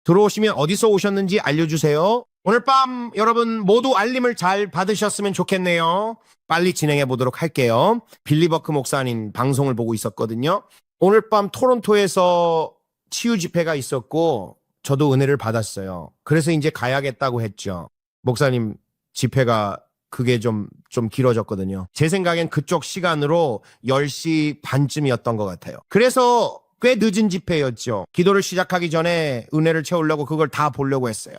들어오시면 어디서 오셨는지 알려주세요. 오늘 밤 여러분 모두 알림을 잘 받으셨으면 좋겠네요. 빨리 진행해 보도록 할게요. 빌리 버크 목사님 방송을 보고 있었거든요. 오늘 밤 토론토에서 치유 집회가 있었고 저도 은혜를 받았어요. 그래서 이제 가야겠다고 했죠. 목사님 집회가 그게 좀 길어졌거든요. 제 생각엔 그쪽 시간으로 10시 반쯤이었던 것 같아요. 그래서 꽤 늦은 집회였죠. 기도를 시작하기 전에 은혜를 채우려고 그걸 다 보려고 했어요.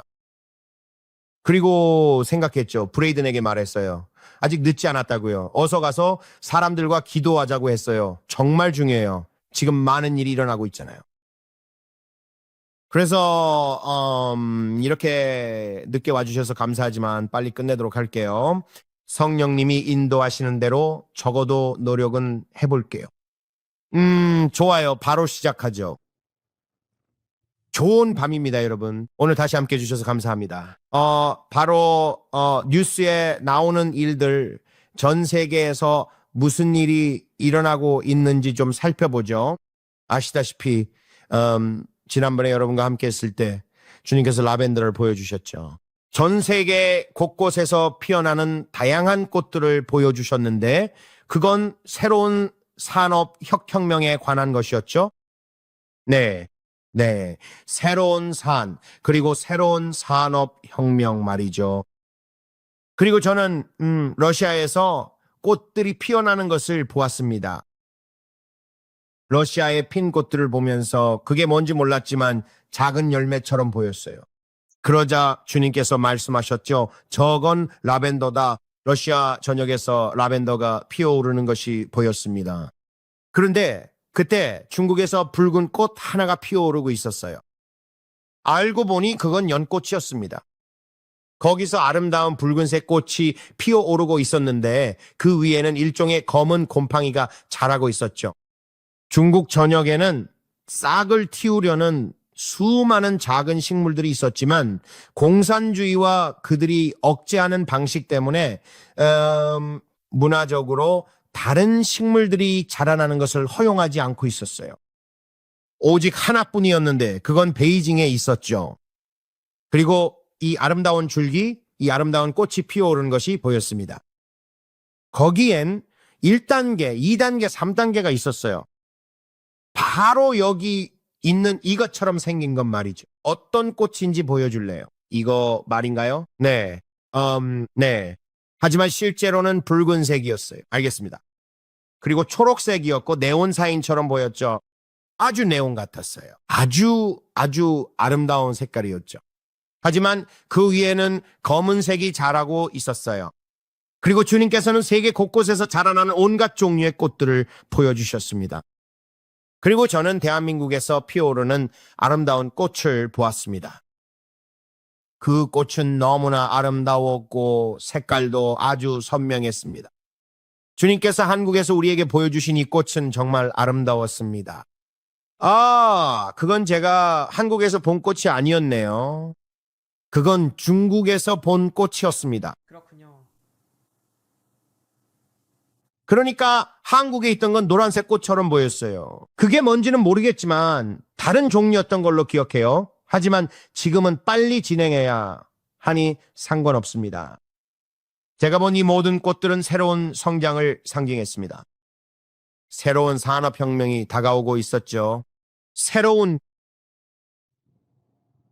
그리고 생각했죠. 브레이든에게 말했어요. 아직 늦지 않았다고요. 어서 가서 사람들과 기도하자고 했어요. 정말 중요해요. 지금 많은 일이 일어나고 있잖아요. 그래서 이렇게 늦게 와주셔서 감사하지만 빨리 끝내도록 할게요. 성령님이 인도하시는 대로 적어도 노력은 해볼게요. 좋아요. 바로 시작하죠. 좋은 밤입니다, 여러분. 오늘 다시 함께 해주셔서 감사합니다. 바로 뉴스에 나오는 일들, 전 세계에서 무슨 일이 일어나고 있는지 좀 살펴보죠. 아시다시피 지난번에 여러분과 함께 했을 때 주님께서 라벤더를 보여주셨죠. 전 세계 곳곳에서 피어나는 다양한 꽃들을 보여주셨는데 그건 새로운 산업혁명에 관한 것이었죠. 네. 새로운 그리고 새로운 산업혁명 말이죠. 그리고 저는 러시아에서 꽃들이 피어나는 것을 보았습니다. 러시아의 핀 꽃들을 보면서 그게 뭔지 몰랐지만 작은 열매처럼 보였어요. 그러자 주님께서 말씀하셨죠. 저건 라벤더다. 러시아 전역에서 라벤더가 피어오르는 것이 보였습니다. 그런데 그때 중국에서 붉은 꽃 하나가 피어오르고 있었어요. 알고 보니 그건 연꽃이었습니다. 거기서 아름다운 붉은색 꽃이 피어오르고 있었는데 그 위에는 일종의 검은 곰팡이가 자라고 있었죠. 중국 전역에는 싹을 틔우려는 수많은 작은 식물들이 있었지만 공산주의와 그들이 억제하는 방식 때문에 문화적으로 다른 식물들이 자라나는 것을 허용하지 않고 있었어요. 오직 하나뿐이었는데 그건 베이징에 있었죠. 그리고 이 아름다운 줄기, 이 아름다운 꽃이 피어오르는 것이 보였습니다. 거기엔 1단계, 2단계, 3단계가 있었어요. 바로 여기 있는 이것처럼 생긴 건 말이죠. 어떤 꽃인지 보여줄래요? 이거 말인가요? 네. 네. 하지만 실제로는 붉은색이었어요. 알겠습니다. 그리고 초록색이었고 네온사인처럼 보였죠. 아주 네온 같았어요. 아주 아름다운 색깔이었죠. 하지만 그 위에는 검은색이 자라고 있었어요. 그리고 주님께서는 세계 곳곳에서 자라나는 온갖 종류의 꽃들을 보여주셨습니다. 그리고 저는 대한민국에서 피어오르는 아름다운 꽃을 보았습니다. 그 꽃은 너무나 아름다웠고 색깔도 아주 선명했습니다. 주님께서 한국에서 우리에게 보여주신 이 꽃은 정말 아름다웠습니다. 그건 제가 한국에서 본 꽃이 아니었네요. 그건 중국에서 본 꽃이었습니다. 그렇군요. 그러니까 한국에 있던 건 노란색 꽃처럼 보였어요. 그게 뭔지는 모르겠지만 다른 종류였던 걸로 기억해요. 하지만 지금은 빨리 진행해야 하니 상관없습니다. 제가 본 이 모든 꽃들은 새로운 성장을 상징했습니다. 새로운 산업혁명이 다가오고 있었죠. 새로운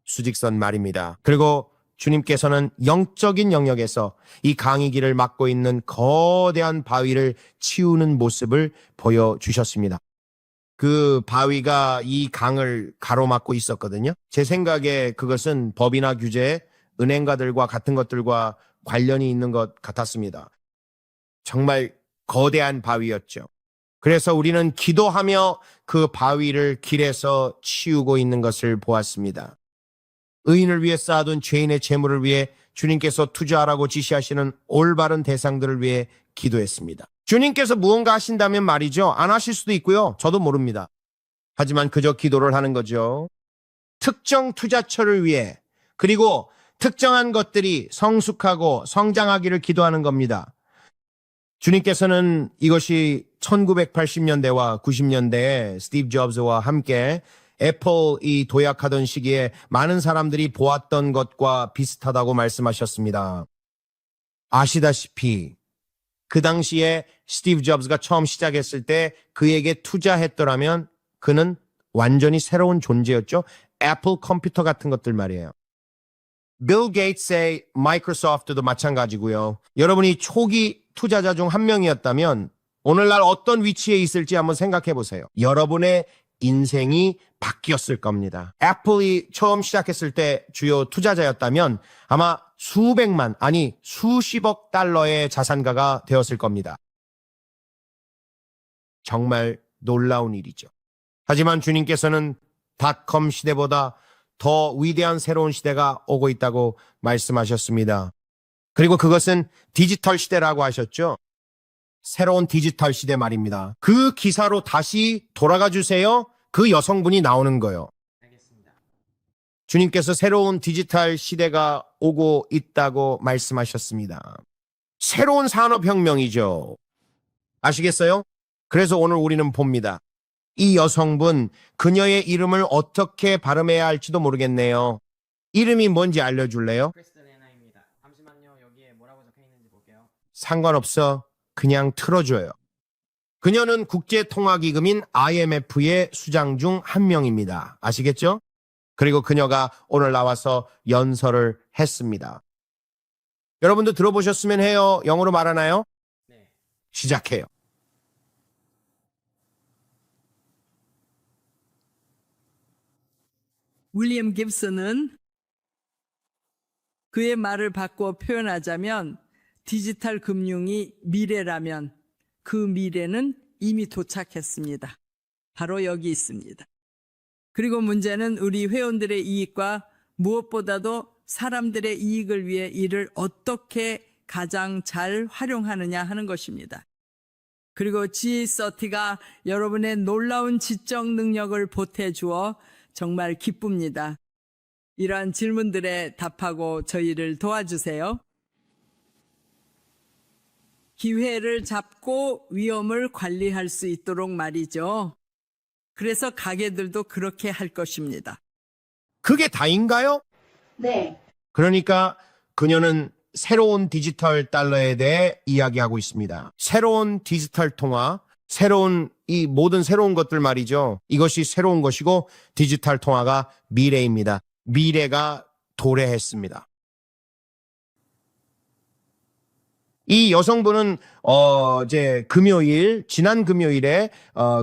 수직선 말입니다. 그리고 주님께서는 영적인 영역에서 이 강의 길을 막고 있는 거대한 바위를 치우는 모습을 보여주셨습니다. 그 바위가 이 강을 가로막고 있었거든요. 제 생각에 그것은 법이나 규제, 은행가들과 같은 것들과 관련이 있는 것 같았습니다. 정말 거대한 바위였죠. 그래서 우리는 기도하며 그 바위를 길에서 치우고 있는 것을 보았습니다. 의인을 위해 쌓아둔 죄인의 재물을 위해 주님께서 투자하라고 지시하시는 올바른 대상들을 위해 기도했습니다. 주님께서 무언가 하신다면 말이죠. 안 하실 수도 있고요. 저도 모릅니다. 하지만 그저 기도를 하는 거죠. 특정 투자처를 위해 그리고 특정한 것들이 성숙하고 성장하기를 기도하는 겁니다. 주님께서는 이것이 1980년대와 90년대에 스티브 잡스와 함께 애플이 도약하던 시기에 많은 사람들이 보았던 것과 비슷하다고 말씀하셨습니다. 아시다시피 그 당시에 스티브 잡스가 처음 시작했을 때 그에게 투자했더라면 그는 완전히 새로운 존재였죠. 애플 컴퓨터 같은 것들 말이에요. 빌 게이츠의 마이크로소프트도 마찬가지고요. 여러분이 초기 투자자 중 한 명이었다면 오늘날 어떤 위치에 있을지 한번 생각해 보세요. 여러분의 인생이 바뀌었을 겁니다. 애플이 처음 시작했을 때 주요 투자자였다면 아마 수백만, 아니 수십억 달러의 자산가가 되었을 겁니다. 정말 놀라운 일이죠. 하지만 주님께서는 닷컴 시대보다 더 위대한 새로운 시대가 오고 있다고 말씀하셨습니다. 그리고 그것은 디지털 시대라고 하셨죠. 새로운 디지털 시대 말입니다. 그 기사로 다시 돌아가 주세요. 그 여성분이 나오는 거예요. 알겠습니다. 주님께서 새로운 디지털 시대가 오고 있다고 말씀하셨습니다. 새로운 산업혁명이죠. 아시겠어요? 그래서 오늘 우리는 봅니다. 이 여성분, 그녀의 이름을 어떻게 발음해야 할지도 모르겠네요. 이름이 뭔지 알려줄래요? 크리스티나입니다. 잠시만요. 여기에 뭐라고 적혀 있는지 볼게요. 상관없어. 그냥 틀어줘요. 그녀는 국제통화기금인 IMF의 수장 중 한 명입니다. 아시겠죠? 그리고 그녀가 오늘 나와서 연설을 했습니다. 여러분도 들어보셨으면 해요. 영어로 말하나요? 네. 시작해요. 윌리엄 깁슨은 그의 말을 바꿔 표현하자면 디지털 금융이 미래라면 그 미래는 이미 도착했습니다. 바로 여기 있습니다. 그리고 문제는 우리 회원들의 이익과 무엇보다도 사람들의 이익을 위해 이를 어떻게 가장 잘 활용하느냐 하는 것입니다. 그리고 G30가 여러분의 놀라운 지적 능력을 보태주어 정말 기쁩니다. 이러한 질문들에 답하고 저희를 도와주세요. 기회를 잡고 위험을 관리할 수 있도록 말이죠. 그래서 가게들도 그렇게 할 것입니다. 그게 다인가요? 네. 그러니까 그녀는 새로운 디지털 달러에 대해 이야기하고 있습니다. 새로운 디지털 통화, 새로운 이 모든 새로운 것들 말이죠. 이것이 새로운 것이고 디지털 통화가 미래입니다. 미래가 도래했습니다. 이 여성분은 지난 금요일에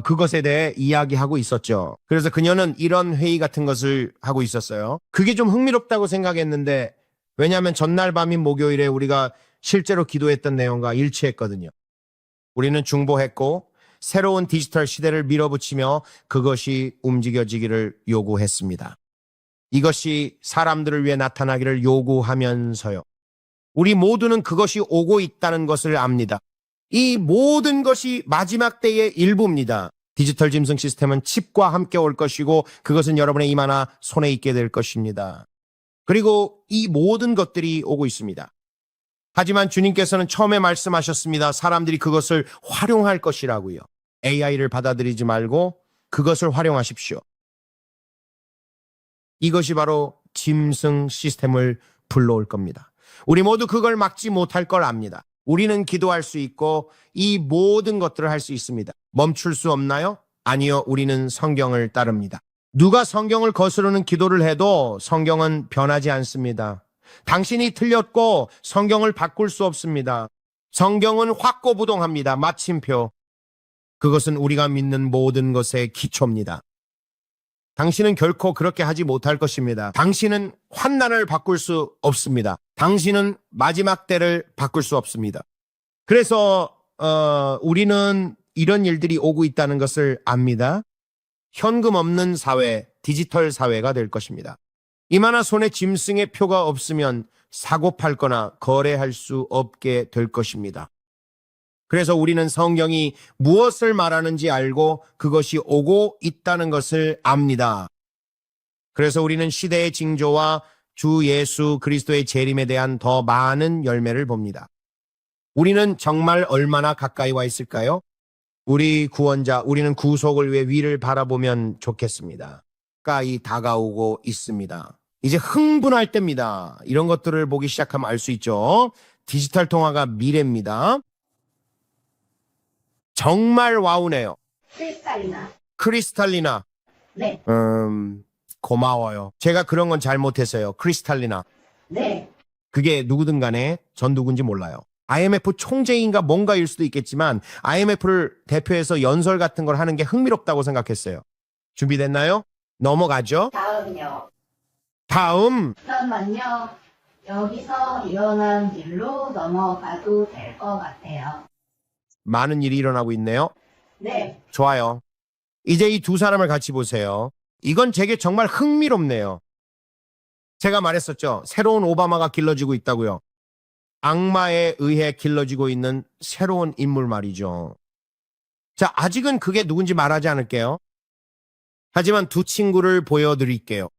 그것에 대해 이야기하고 있었죠. 그래서 그녀는 이런 회의 같은 것을 하고 있었어요. 그게 좀 흥미롭다고 생각했는데 왜냐하면 전날 밤인 목요일에 우리가 실제로 기도했던 내용과 일치했거든요. 우리는 중보했고 새로운 디지털 시대를 밀어붙이며 그것이 움직여지기를 요구했습니다. 이것이 사람들을 위해 나타나기를 요구하면서요. 우리 모두는 그것이 오고 있다는 것을 압니다. 이 모든 것이 마지막 때의 일부입니다. 디지털 짐승 시스템은 칩과 함께 올 것이고 그것은 여러분의 입 하나 손에 있게 될 것입니다. 그리고 이 모든 것들이 오고 있습니다. 하지만 주님께서는 처음에 말씀하셨습니다. 사람들이 그것을 활용할 것이라고요. AI를 받아들이지 말고 그것을 활용하십시오. 이것이 바로 짐승 시스템을 불러올 겁니다. 우리 모두 그걸 막지 못할 걸 압니다. 우리는 기도할 수 있고 이 모든 것들을 할 수 있습니다. 멈출 수 없나요? 아니요, 우리는 성경을 따릅니다. 누가 성경을 거스르는 기도를 해도 성경은 변하지 않습니다. 당신이 틀렸고 성경을 바꿀 수 없습니다. 성경은 확고부동합니다. 마침표. 그것은 우리가 믿는 모든 것의 기초입니다. 당신은 결코 그렇게 하지 못할 것입니다. 당신은 환난을 바꿀 수 없습니다. 당신은 마지막 때를 바꿀 수 없습니다. 그래서 우리는 이런 일들이 오고 있다는 것을 압니다. 현금 없는 사회, 디지털 사회가 될 것입니다. 이마나 손에 짐승의 표가 없으면 사고 팔거나 거래할 수 없게 될 것입니다. 그래서 우리는 성경이 무엇을 말하는지 알고 그것이 오고 있다는 것을 압니다. 그래서 우리는 시대의 징조와 주 예수 그리스도의 재림에 대한 더 많은 열매를 봅니다. 우리는 정말 얼마나 가까이 와 있을까요? 우리 구원자, 우리는 구속을 위해 위를 바라보면 좋겠습니다. 가까이 다가오고 있습니다. 이제 흥분할 때입니다. 이런 것들을 보기 시작하면 알 수 있죠. 디지털 통화가 미래입니다. 정말 와우네요. 크리스탈리나. 크리스탈리나. 네. 고마워요. 제가 그런 건 잘못했어요. 크리스탈리나. 네. 그게 누구든 간에 전 누군지 몰라요. IMF 총재인가 뭔가일 수도 있겠지만 IMF를 대표해서 연설 같은 걸 하는 게 흥미롭다고 생각했어요. 준비됐나요? 넘어가죠. 다음요. 다음. 잠깐만요. 여기서 일어난 일로 넘어가도 될 것 같아요. 많은 일이 일어나고 있네요. 네. 좋아요. 이제 이 두 사람을 같이 보세요. 이건 제게 정말 흥미롭네요. 제가 말했었죠. 새로운 오바마가 길러지고 있다고요. 악마에 의해 길러지고 있는 새로운 인물 말이죠. 자, 아직은 그게 누군지 말하지 않을게요. 하지만 두 친구를 보여드릴게요.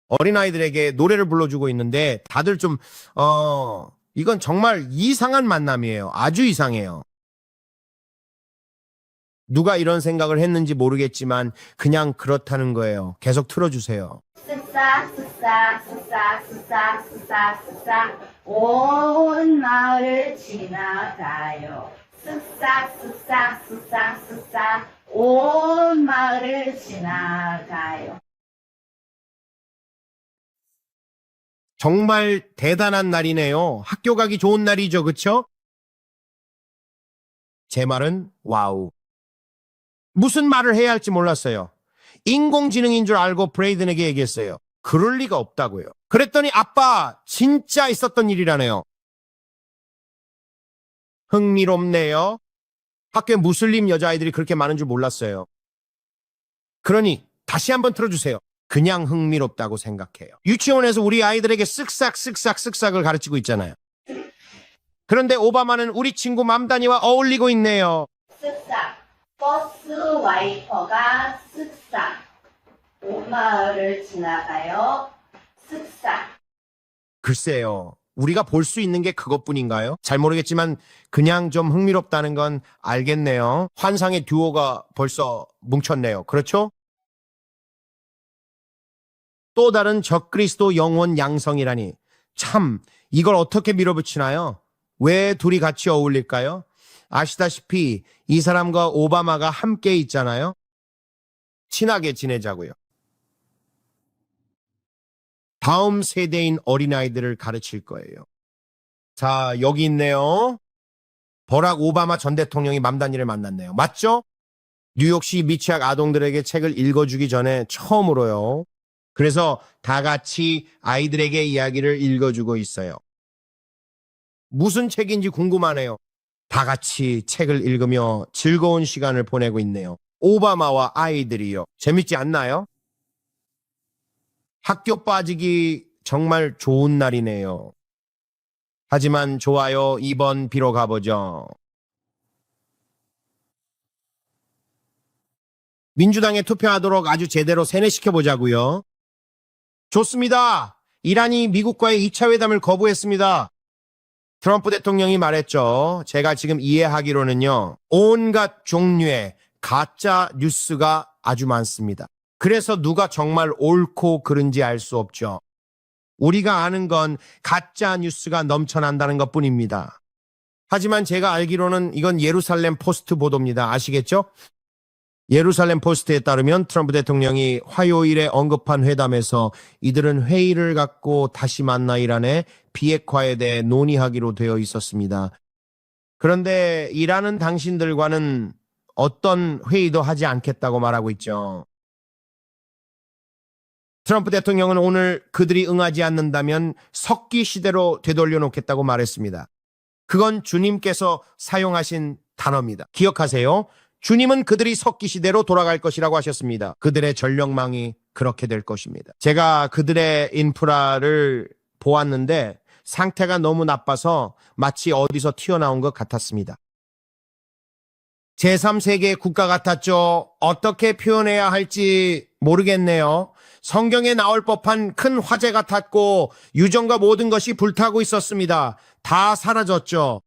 어린아이들에게 노래를 불러주고 있는데 다들 좀, 이건 정말 이상한 만남이에요. 아주 이상해요. 누가 이런 생각을 했는지 모르겠지만 그냥 그렇다는 거예요. 계속 틀어주세요. 쓱싹 쓱싹 쓱싹 쓱싹 쓱싹 쓱싹 온 마을을 지나가요. 쓱싹 쓱싹 쓱싹 쓱싹 온 마을을 지나가요. 정말 대단한 날이네요. 학교 가기 좋은 날이죠. 그쵸? 제 말은 와우. 무슨 말을 해야 할지 몰랐어요. 인공지능인 줄 알고 브레이든에게 얘기했어요. 그럴 리가 없다고요. 그랬더니 아빠 진짜 있었던 일이라네요. 흥미롭네요. 학교에 무슬림 여자아이들이 그렇게 많은 줄 몰랐어요. 그러니 다시 한번 틀어주세요. 그냥 흥미롭다고 생각해요. 유치원에서 우리 아이들에게 쓱싹쓱싹쓱싹을 가르치고 있잖아요. 그런데 오바마는 우리 친구 맘다니와 어울리고 있네요. 쓱싹 버스 와이퍼가 쓱싹 온 마을을 지나가요. 쓱싹. 글쎄요. 우리가 볼 수 있는 게 그것뿐인가요? 잘 모르겠지만 그냥 좀 흥미롭다는 건 알겠네요. 환상의 듀오가 벌써 뭉쳤네요. 그렇죠? 또 다른 적그리스도 영혼 양성이라니. 참, 이걸 어떻게 밀어붙이나요? 왜 둘이 같이 어울릴까요? 아시다시피 이 사람과 오바마가 함께 있잖아요. 친하게 지내자고요. 다음 세대인 어린아이들을 가르칠 거예요. 자, 여기 있네요. 버락 오바마 전 대통령이 맘다니를 만났네요. 맞죠? 뉴욕시 미취학 아동들에게 책을 읽어주기 전에 처음으로요. 그래서 다 같이 아이들에게 이야기를 읽어주고 있어요. 무슨 책인지 궁금하네요. 다 같이 책을 읽으며 즐거운 시간을 보내고 있네요. 오바마와 아이들이요. 재밌지 않나요? 학교 빠지기 정말 좋은 날이네요. 하지만 좋아요. 2번 비로 가보죠. 민주당에 투표하도록 아주 제대로 세뇌시켜보자고요. 좋습니다. 이란이 미국과의 2차 회담을 거부했습니다. 트럼프 대통령이 말했죠. 제가 지금 이해하기로는요. 온갖 종류의 가짜 뉴스가 아주 많습니다. 그래서 누가 정말 옳고 그른지 알 수 없죠. 우리가 아는 건 가짜 뉴스가 넘쳐난다는 것뿐입니다. 하지만 제가 알기로는 이건 예루살렘 포스트 보도입니다. 아시겠죠? 예루살렘 포스트에 따르면 트럼프 대통령이 화요일에 언급한 회담에서 이들은 회의를 갖고 다시 만나 이란의 비핵화에 대해 논의하기로 되어 있었습니다. 그런데 이란은 당신들과는 어떤 회의도 하지 않겠다고 말하고 있죠. 트럼프 대통령은 오늘 그들이 응하지 않는다면 석기 시대로 되돌려 놓겠다고 말했습니다. 그건 주님께서 사용하신 단어입니다. 기억하세요. 주님은 그들이 석기 시대로 돌아갈 것이라고 하셨습니다. 그들의 전력망이 그렇게 될 것입니다. 제가 그들의 인프라를 보았는데 상태가 너무 나빠서 마치 어디서 튀어나온 것 같았습니다. 제3세계 국가 같았죠. 어떻게 표현해야 할지 모르겠네요. 성경에 나올 법한 큰 화재 같았고 유전과 모든 것이 불타고 있었습니다. 다 사라졌죠.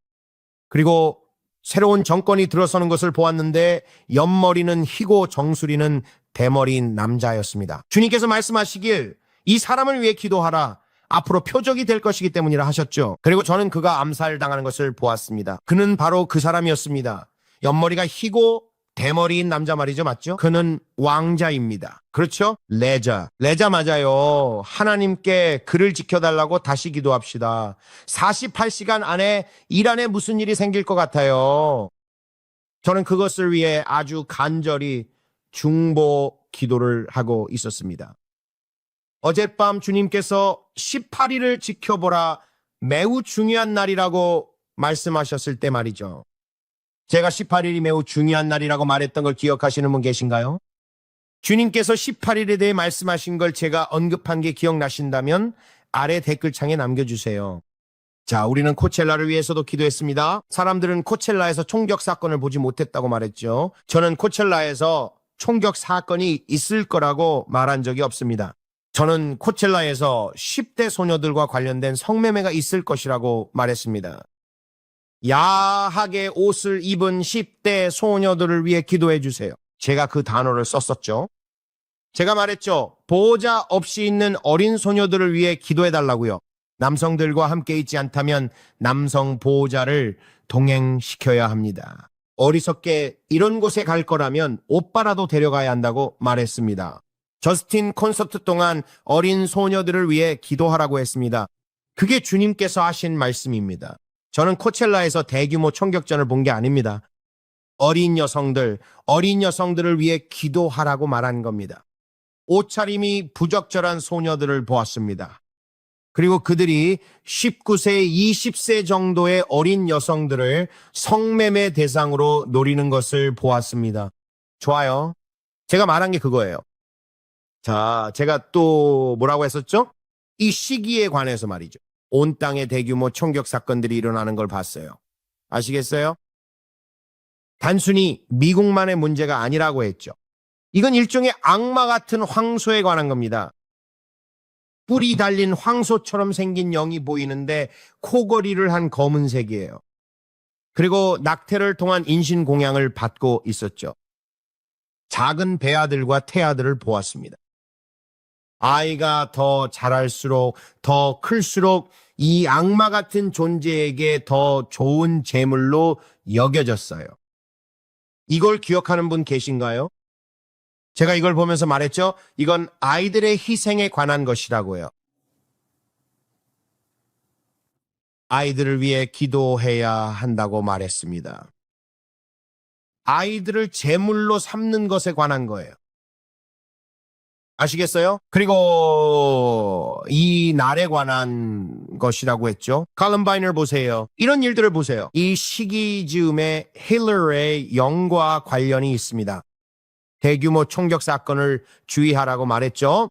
그리고 새로운 정권이 들어서는 것을 보았는데 옆머리는 희고 정수리는 대머리인 남자였습니다. 주님께서 말씀하시길 이 사람을 위해 기도하라. 앞으로 표적이 될 것이기 때문이라 하셨죠. 그리고 저는 그가 암살당하는 것을 보았습니다. 그는 바로 그 사람이었습니다. 옆머리가 희고 대머리인 남자 말이죠. 맞죠? 그는 왕자입니다. 그렇죠? 레자 맞아요. 하나님께 그를 지켜달라고 다시 기도합시다. 48시간 안에 일 안에 무슨 일이 생길 것 같아요. 저는 그것을 위해 아주 간절히 중보 기도를 하고 있었습니다. 어젯밤 주님께서 18일을 지켜보라, 매우 중요한 날이라고 말씀하셨을 때 말이죠. 제가 18일이 매우 중요한 날이라고 말했던 걸 기억하시는 분 계신가요? 주님께서 18일에 대해 말씀하신 걸 제가 언급한 게 기억나신다면 아래 댓글창에 남겨주세요. 자, 우리는 코첼라를 위해서도 기도했습니다. 사람들은 코첼라에서 총격 사건을 보지 못했다고 말했죠. 저는 코첼라에서 총격 사건이 있을 거라고 말한 적이 없습니다. 저는 코첼라에서 10대 소녀들과 관련된 성매매가 있을 것이라고 말했습니다. 야하게 옷을 입은 10대 소녀들을 위해 기도해 주세요. 제가 그 단어를 썼었죠. 제가 말했죠. 보호자 없이 있는 어린 소녀들을 위해 기도해 달라고요. 남성들과 함께 있지 않다면 남성 보호자를 동행시켜야 합니다. 어리석게 이런 곳에 갈 거라면 오빠라도 데려가야 한다고 말했습니다. 저스틴 콘서트 동안 어린 소녀들을 위해 기도하라고 했습니다. 그게 주님께서 하신 말씀입니다. 저는 코첼라에서 대규모 총격전을 본 게 아닙니다. 어린 여성들을 위해 기도하라고 말한 겁니다. 옷차림이 부적절한 소녀들을 보았습니다. 그리고 그들이 19세, 20세 정도의 어린 여성들을 성매매 대상으로 노리는 것을 보았습니다. 좋아요. 제가 말한 게 그거예요. 자, 제가 또 뭐라고 했었죠? 이 시기에 관해서 말이죠. 온 땅에 대규모 총격 사건들이 일어나는 걸 봤어요. 아시겠어요? 단순히 미국만의 문제가 아니라고 했죠. 이건 일종의 악마 같은 황소에 관한 겁니다. 뿔이 달린 황소처럼 생긴 영이 보이는데 코걸이를 한 검은색이에요. 그리고 낙태를 통한 인신공양을 받고 있었죠. 작은 배아들과 태아들을 보았습니다. 아이가 더 자랄수록, 더 클수록 이 악마 같은 존재에게 더 좋은 재물로 여겨졌어요. 이걸 기억하는 분 계신가요? 제가 이걸 보면서 말했죠. 이건 아이들의 희생에 관한 것이라고요. 아이들을 위해 기도해야 한다고 말했습니다. 아이들을 제물로 삼는 것에 관한 거예요. 아시겠어요? 그리고 이 날에 관한 것이라고 했죠. 칼럼바인을 보세요. 이런 일들을 보세요. 이 시기 즈음에 힐러의 영과 관련이 있습니다. 대규모 총격 사건을 주의하라고 말했죠.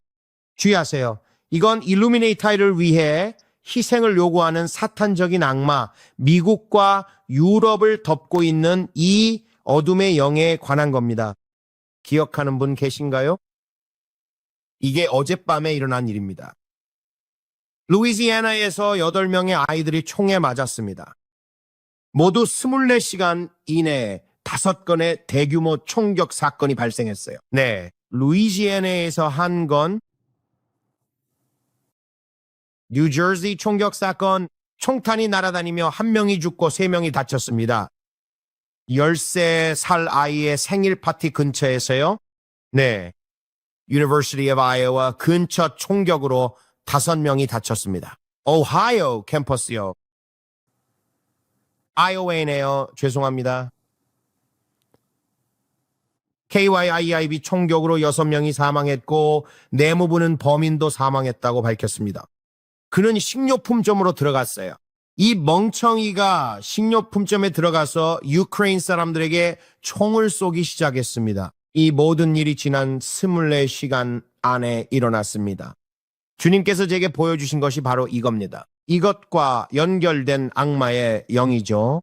주의하세요. 이건 일루미네이타이를 위해 희생을 요구하는 사탄적인 악마, 미국과 유럽을 덮고 있는 이 어둠의 영에 관한 겁니다. 기억하는 분 계신가요? 이게 어젯밤에 일어난 일입니다. 루이지애나에서 8명의 아이들이 총에 맞았습니다. 모두 24시간 이내에 5건의 대규모 총격 사건이 발생했어요. 네, 루이지애나에서 한 건, 뉴저지 총격 사건, 총탄이 날아다니며 1명이 죽고 3명이 다쳤습니다. 13살 아이의 생일 파티 근처에서요. 네, University of Iowa 근처 총격으로 5명이 다쳤습니다. 오하이오 캠퍼스요. 아이오웨이네요. 죄송합니다. KYIIB 총격으로 6명이 사망했고 내무부는 범인도 사망했다고 밝혔습니다. 그는 식료품점으로 들어갔어요. 이 멍청이가 식료품점에 들어가서 유크레인 사람들에게 총을 쏘기 시작했습니다. 이 모든 일이 지난 24시간 안에 일어났습니다. 주님께서 제게 보여주신 것이 바로 이겁니다. 이것과 연결된 악마의 영이죠.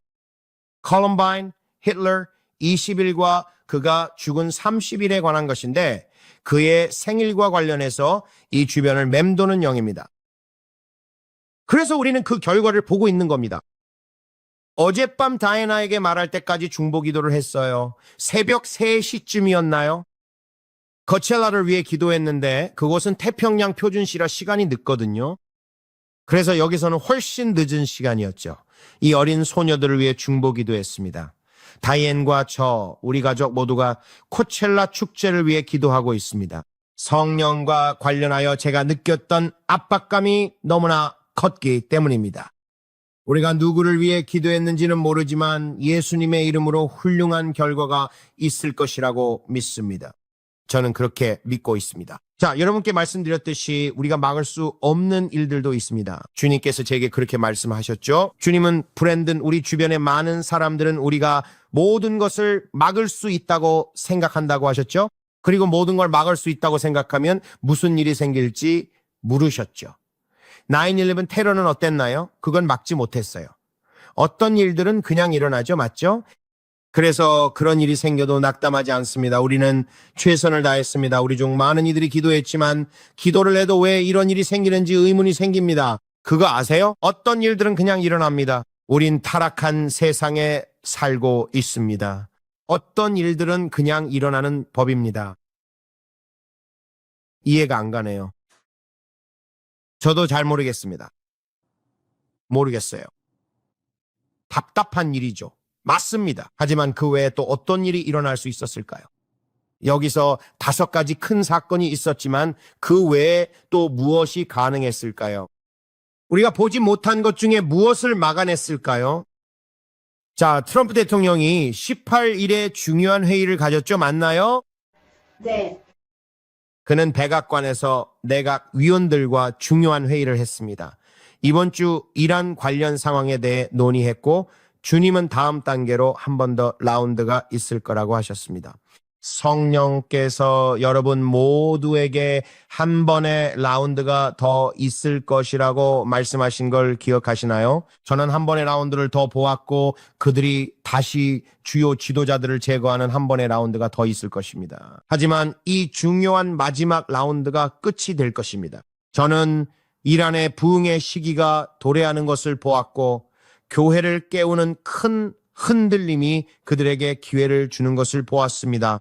컬럼바인, 히틀러, 20일과 그가 죽은 30일에 관한 것인데 그의 생일과 관련해서 이 주변을 맴도는 영입니다. 그래서 우리는 그 결과를 보고 있는 겁니다. 어젯밤 다이애나에게 말할 때까지 중보기도를 했어요. 새벽 3시쯤이었나요? 거첼라를 위해 기도했는데 그곳은 태평양 표준시라 시간이 늦거든요. 그래서 여기서는 훨씬 늦은 시간이었죠. 이 어린 소녀들을 위해 중보 기도했습니다. 다이앤과 저, 우리 가족 모두가 코첼라 축제를 위해 기도하고 있습니다. 성령과 관련하여 제가 느꼈던 압박감이 너무나 컸기 때문입니다. 우리가 누구를 위해 기도했는지는 모르지만 예수님의 이름으로 훌륭한 결과가 있을 것이라고 믿습니다. 저는 그렇게 믿고 있습니다. 자, 여러분께 말씀드렸듯이 우리가 막을 수 없는 일들도 있습니다. 주님께서 제게 그렇게 말씀하셨죠. 주님은 브랜든 우리 주변의 많은 사람들은 우리가 모든 것을 막을 수 있다고 생각한다고 하셨죠. 그리고 모든 걸 막을 수 있다고 생각하면 무슨 일이 생길지 물으셨죠. 9/11 테러는 어땠나요? 그건 막지 못했어요. 어떤 일들은 그냥 일어나죠. 맞죠? 그래서 그런 일이 생겨도 낙담하지 않습니다. 우리는 최선을 다했습니다. 우리 중 많은 이들이 기도했지만 기도를 해도 왜 이런 일이 생기는지 의문이 생깁니다. 그거 아세요? 어떤 일들은 그냥 일어납니다. 우린 타락한 세상에 살고 있습니다. 어떤 일들은 그냥 일어나는 법입니다. 이해가 안 가네요. 저도 잘 모르겠습니다. 모르겠어요. 답답한 일이죠. 맞습니다. 하지만 그 외에 또 어떤 일이 일어날 수 있었을까요? 여기서 5가지 큰 사건이 있었지만 그 외에 또 무엇이 가능했을까요? 우리가 보지 못한 것 중에 무엇을 막아냈을까요? 자, 트럼프 대통령이 18일에 중요한 회의를 가졌죠. 맞나요? 네. 그는 백악관에서 내각 위원들과 중요한 회의를 했습니다. 이번 주 이란 관련 상황에 대해 논의했고 주님은 다음 단계로 한 번 더 라운드가 있을 거라고 하셨습니다. 성령께서 여러분 모두에게 한 번의 라운드가 더 있을 것이라고 말씀하신 걸 기억하시나요? 저는 한 번의 라운드를 더 보았고 그들이 다시 주요 지도자들을 제거하는 한 번의 라운드가 더 있을 것입니다. 하지만 이 중요한 마지막 라운드가 끝이 될 것입니다. 저는 이란의 부흥의 시기가 도래하는 것을 보았고 교회를 깨우는 큰 흔들림이 그들에게 기회를 주는 것을 보았습니다.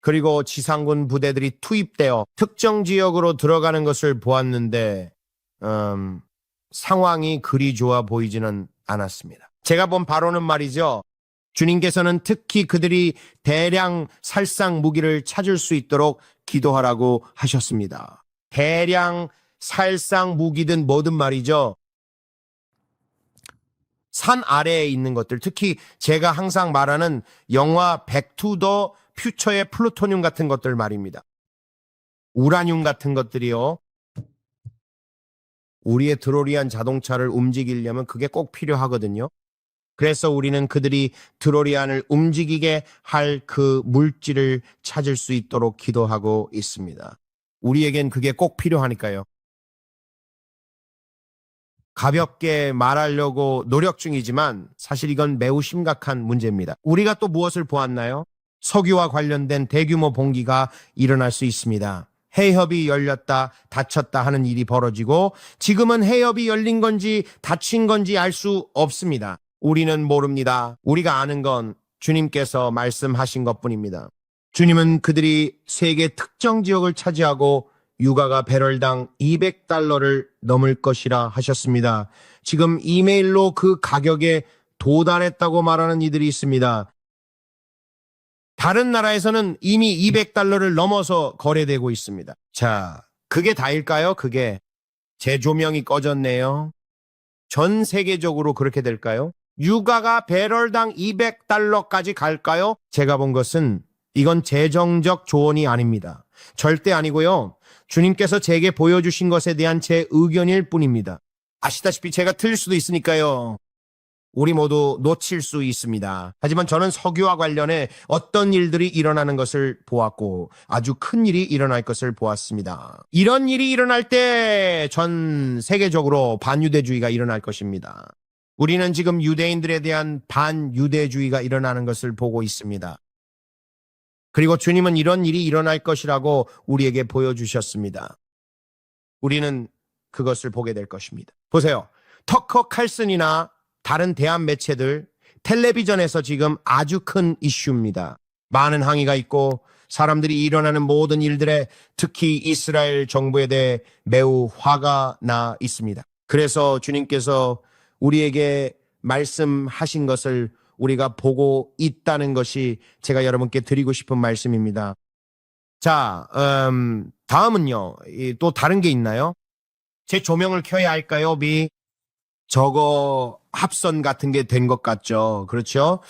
그리고 지상군 부대들이 투입되어 특정 지역으로 들어가는 것을 보았는데 상황이 그리 좋아 보이지는 않았습니다. 제가 본 바로는 말이죠. 주님께서는 특히 그들이 대량 살상 무기를 찾을 수 있도록 기도하라고 하셨습니다. 대량 살상 무기든 뭐든 말이죠. 산 아래에 있는 것들, 특히 제가 항상 말하는 영화 백투더 퓨처의 플루토늄 같은 것들 말입니다. 우라늄 같은 것들이요. 우리의 드로리안 자동차를 움직이려면 그게 꼭 필요하거든요. 그래서 우리는 그들이 드로리안을 움직이게 할 그 물질을 찾을 수 있도록 기도하고 있습니다. 우리에겐 그게 꼭 필요하니까요. 가볍게 말하려고 노력 중이지만 사실 이건 매우 심각한 문제입니다. 우리가 또 무엇을 보았나요? 석유와 관련된 대규모 봉기가 일어날 수 있습니다. 해협이 열렸다 닫혔다 하는 일이 벌어지고 지금은 해협이 열린 건지 닫힌 건지 알 수 없습니다. 우리는 모릅니다. 우리가 아는 건 주님께서 말씀하신 것뿐입니다. 주님은 그들이 세계 특정 지역을 차지하고 유가가 배럴당 $200를 넘을 것이라 하셨습니다. 지금 이메일로 그 가격에 도달했다고 말하는 이들이 있습니다. 다른 나라에서는 이미 $200를 넘어서 거래되고 있습니다. 자, 그게 다일까요? 그게 재조명이 꺼졌네요. 전 세계적으로 그렇게 될까요? 유가가 배럴당 $200까지 갈까요? 제가 본 것은 이건 재정적 조언이 아닙니다. 절대 아니고요. 주님께서 제게 보여주신 것에 대한 제 의견일 뿐입니다. 아시다시피 제가 틀릴 수도 있으니까요. 우리 모두 놓칠 수 있습니다. 하지만 저는 석유와 관련해 어떤 일들이 일어나는 것을 보았고 아주 큰 일이 일어날 것을 보았습니다. 이런 일이 일어날 때 전 세계적으로 반유대주의가 일어날 것입니다. 우리는 지금 유대인들에 대한 반유대주의가 일어나는 것을 보고 있습니다. 그리고 주님은 이런 일이 일어날 것이라고 우리에게 보여주셨습니다. 우리는 그것을 보게 될 것입니다. 보세요. 터커 칼슨이나 다른 대한 매체들, 텔레비전에서 지금 아주 큰 이슈입니다. 많은 항의가 있고 사람들이 일어나는 모든 일들에 특히 이스라엘 정부에 대해 매우 화가 나 있습니다. 그래서 주님께서 우리에게 말씀하신 것을 우리가 보고 있다는 것이 제가 여러분께 드리고 싶은 말씀입니다. 자, 다음은요. 또 다른 게 있나요? 제 조명을 켜야 할까요? 저거 합선 같은 게 된 것 같죠? 그렇죠?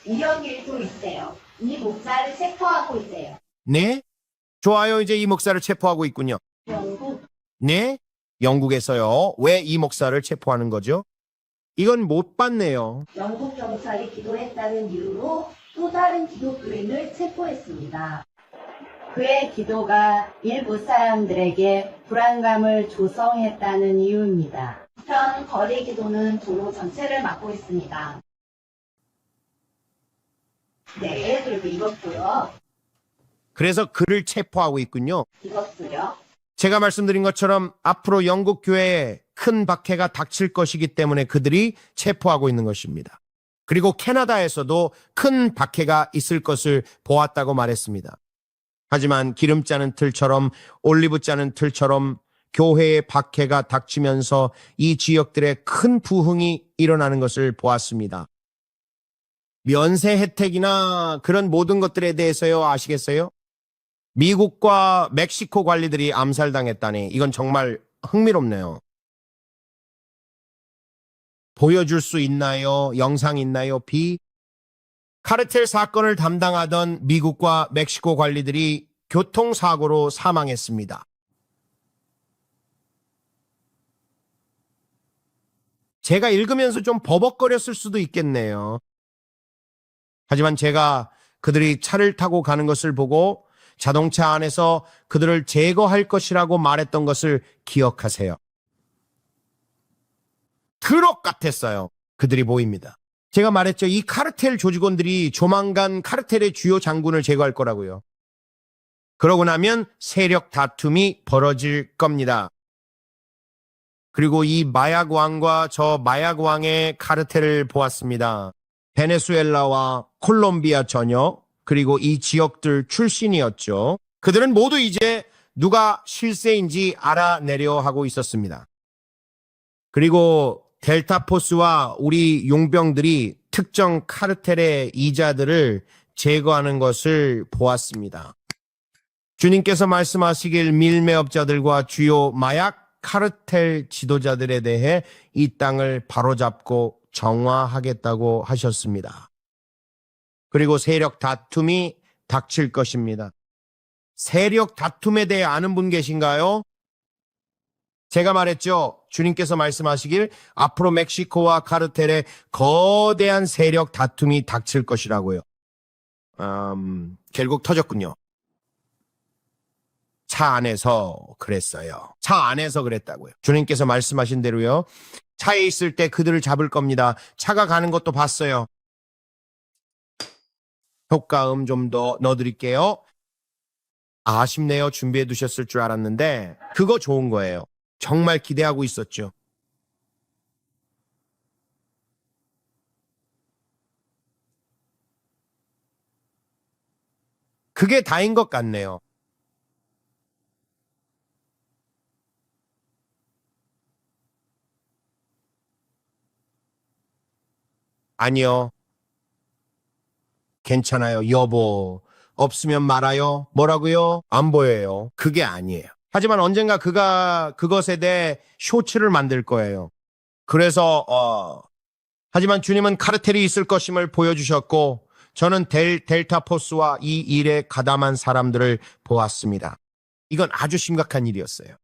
이런 일도 있어요. 이 목사를 체포하고 있어요. 네? 좋아요. 이제 이 목사를 체포하고 있군요. 영국 네? 영국에서요. 왜 이 목사를 체포하는 거죠? 이건 못 봤네요. 영국 경찰이 기도했다는 이유로 또 다른 기독교인을 체포했습니다. 그의 기도가 일부 사람들에게 불안감을 조성했다는 이유입니다. 현 거리 기도는 도로 전체를 막고 있습니다. 네, 그리고 이것도요. 그래서 그를 체포하고 있군요. 이것도요. 제가 말씀드린 것처럼 앞으로 영국 교회에 큰 박해가 닥칠 것이기 때문에 그들이 체포하고 있는 것입니다. 그리고 캐나다에서도 큰 박해가 있을 것을 보았다고 말했습니다. 하지만 기름 짜는 틀처럼 올리브 짜는 틀처럼 교회의 박해가 닥치면서 이 지역들에 큰 부흥이 일어나는 것을 보았습니다. 면세 혜택이나 그런 모든 것들에 대해서요, 아시겠어요? 미국과 멕시코 관리들이 암살당했다니 이건 정말 흥미롭네요. 보여줄 수 있나요? 영상 있나요? 카르텔 사건을 담당하던 미국과 멕시코 관리들이 교통사고로 사망했습니다. 제가 읽으면서 좀 버벅거렸을 수도 있겠네요. 하지만 제가 그들이 차를 타고 가는 것을 보고 자동차 안에서 그들을 제거할 것이라고 말했던 것을 기억하세요. 트럭 같았어요. 그들이 보입니다. 제가 말했죠. 이 카르텔 조직원들이 조만간 카르텔의 주요 장군을 제거할 거라고요. 그러고 나면 세력 다툼이 벌어질 겁니다. 그리고 이 마약왕과 저 마약왕의 카르텔을 보았습니다. 베네수엘라와 콜롬비아 전역, 그리고 이 지역들 출신이었죠. 그들은 모두 이제 누가 실세인지 알아내려 하고 있었습니다. 그리고 델타포스와 우리 용병들이 특정 카르텔의 이자들을 제거하는 것을 보았습니다. 주님께서 말씀하시길 밀매업자들과 주요 마약 카르텔 지도자들에 대해 이 땅을 바로잡고 정화하겠다고 하셨습니다. 그리고 세력 다툼이 닥칠 것입니다. 세력 다툼에 대해 아는 분 계신가요? 제가 말했죠. 주님께서 말씀하시길 앞으로 멕시코와 카르텔의 거대한 세력 다툼이 닥칠 것이라고요. 결국 터졌군요. 차 안에서 그랬어요. 차 안에서 그랬다고요. 주님께서 말씀하신 대로요. 차에 있을 때 그들을 잡을 겁니다. 차가 가는 것도 봤어요. 효과음 좀 더 넣어드릴게요. 아쉽네요. 준비해 두셨을 줄 알았는데 그거 좋은 거예요. 정말 기대하고 있었죠. 그게 다인 것 같네요. 아니요. 괜찮아요. 여보. 없으면 말아요. 뭐라고요? 안 보여요. 그게 아니에요. 하지만 언젠가 그가 그것에 대해 쇼츠를 만들 거예요. 그래서 하지만 주님은 카르텔이 있을 것임을 보여주셨고 저는 델타포스와 이 일에 가담한 사람들을 보았습니다. 이건 아주 심각한 일이었어요.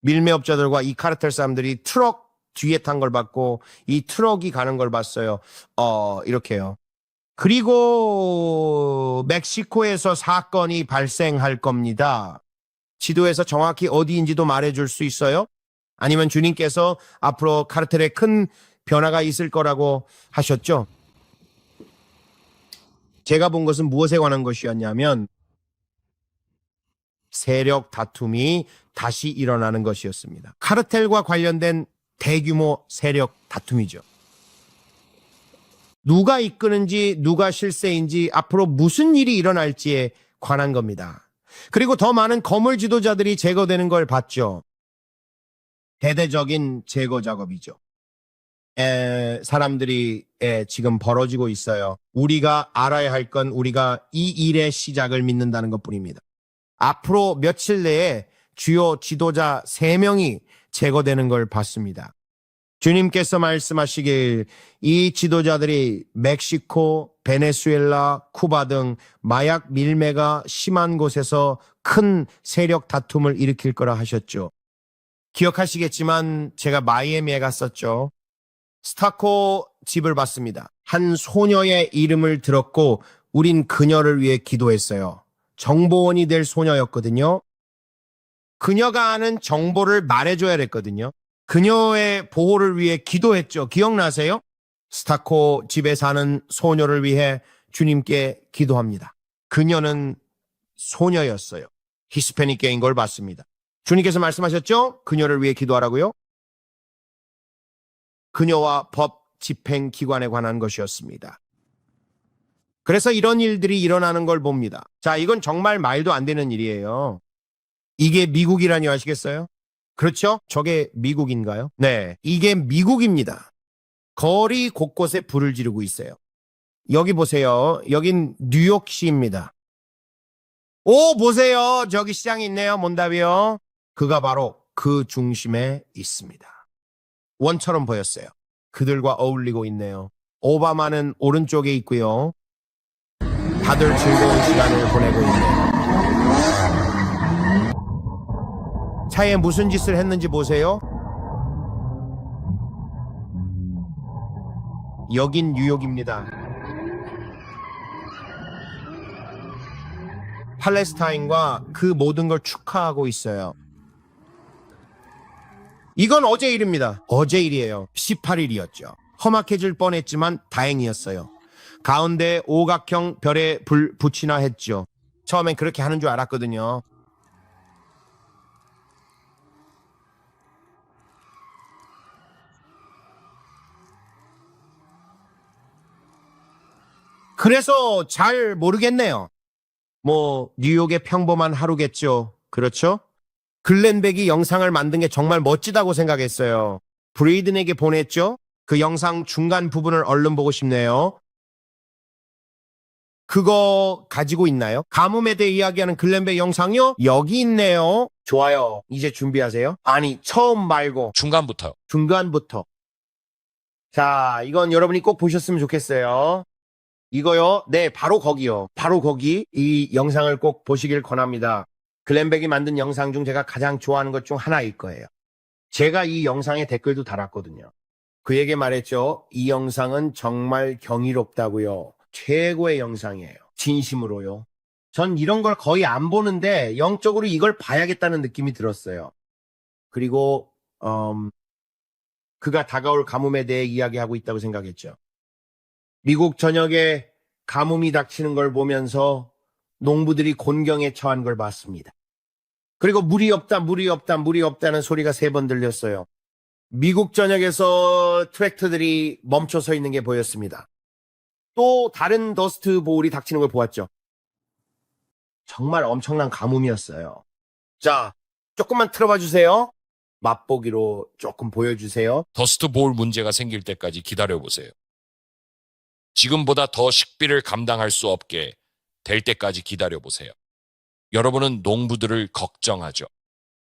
밀매업자들과 이 카르텔 사람들이 트럭 뒤에 탄 걸 봤고 이 트럭이 가는 걸 봤어요. 이렇게요. 그리고 멕시코에서 사건이 발생할 겁니다. 지도에서 정확히 어디인지도 말해줄 수 있어요? 아니면 주님께서 앞으로 카르텔에 큰 변화가 있을 거라고 하셨죠? 제가 본 것은 무엇에 관한 것이었냐면 세력 다툼이 다시 일어나는 것이었습니다. 카르텔과 관련된 대규모 세력 다툼이죠. 누가 이끄는지 누가 실세인지 앞으로 무슨 일이 일어날지에 관한 겁니다. 그리고 더 많은 거물 지도자들이 제거되는 걸 봤죠. 대대적인 제거 작업이죠. 사람들이 지금 벌어지고 있어요. 우리가 알아야 할 건 우리가 이 일의 시작을 믿는다는 것뿐입니다. 앞으로 며칠 내에 주요 지도자 3명이 제거되는 걸 봤습니다. 주님께서 말씀하시길 이 지도자들이 멕시코, 베네수엘라, 쿠바 등 마약 밀매가 심한 곳에서 큰 세력 다툼을 일으킬 거라 하셨죠. 기억하시겠지만 제가 마이애미에 갔었죠. 스타코 집을 봤습니다. 한 소녀의 이름을 들었고 우린 그녀를 위해 기도했어요. 정보원이 될 소녀였거든요. 그녀가 아는 정보를 말해줘야 했거든요. 그녀의 보호를 위해 기도했죠. 기억나세요? 스타코 집에 사는 소녀를 위해 주님께 기도합니다. 그녀는 소녀였어요. 히스패닉계인 걸 봤습니다. 주님께서 말씀하셨죠? 그녀를 위해 기도하라고요? 그녀와 법 집행기관에 관한 것이었습니다. 그래서 이런 일들이 일어나는 걸 봅니다. 자, 이건 정말 말도 안 되는 일이에요. 이게 미국이라니 아시겠어요? 그렇죠? 저게 미국인가요? 네, 이게 미국입니다. 거리 곳곳에 불을 지르고 있어요. 여기 보세요. 여긴 뉴욕시입니다. 오, 보세요. 저기 시장이 있네요. 몬다비요. 그가 바로 그 중심에 있습니다. 원처럼 보였어요. 그들과 어울리고 있네요. 오바마는 오른쪽에 있고요. 다들 즐거운 시간을 보내고 있네요. 차에 무슨 짓을 했는지 보세요. 여긴 뉴욕입니다. 팔레스타인과 그 모든 걸 축하하고 있어요. 이건 어제 일입니다. 어제 일이에요. 18일이었죠. 험악해질 뻔했지만 다행이었어요. 가운데 오각형 별에 불 붙이나 했죠. 처음엔 그렇게 하는 줄 알았거든요. 그래서 잘 모르겠네요. 뭐 뉴욕의 평범한 하루겠죠. 그렇죠? 글렌백이 영상을 만든 게 정말 멋지다고 생각했어요. 브레이든에게 보냈죠? 그 영상 중간 부분을 얼른 보고 싶네요. 그거 가지고 있나요? 가뭄에 대해 이야기하는 글렌백 영상이요? 여기 있네요. 좋아요. 이제 준비하세요. 아니, 처음 말고 중간부터요. 중간부터. 자, 이건 여러분이 꼭 보셨으면 좋겠어요. 이거요? 네, 바로 거기요. 바로 거기. 이 영상을 꼭 보시길 권합니다. 글렌백이 만든 영상 중 제가 가장 좋아하는 것 중 하나일 거예요. 제가 이 영상에 댓글도 달았거든요. 그에게 말했죠. 이 영상은 정말 경이롭다고요. 최고의 영상이에요. 진심으로요. 전 이런 걸 거의 안 보는데 영적으로 이걸 봐야겠다는 느낌이 들었어요. 그리고 그가 다가올 가뭄에 대해 이야기하고 있다고 생각했죠. 미국 전역에 가뭄이 닥치는 걸 보면서 농부들이 곤경에 처한 걸 봤습니다. 그리고 물이 없다, 물이 없다, 물이 없다는 소리가 3번 들렸어요. 미국 전역에서 트랙터들이 멈춰 서 있는 게 보였습니다. 또 다른 더스트 보울이 닥치는 걸 보았죠. 정말 엄청난 가뭄이었어요. 자, 조금만 틀어봐 주세요. 맛보기로 조금 보여주세요. 더스트 볼 문제가 생길 때까지 기다려보세요. 지금보다 더 식비를 감당할 수 없게 될 때까지 기다려보세요. 여러분은 농부들을 걱정하죠.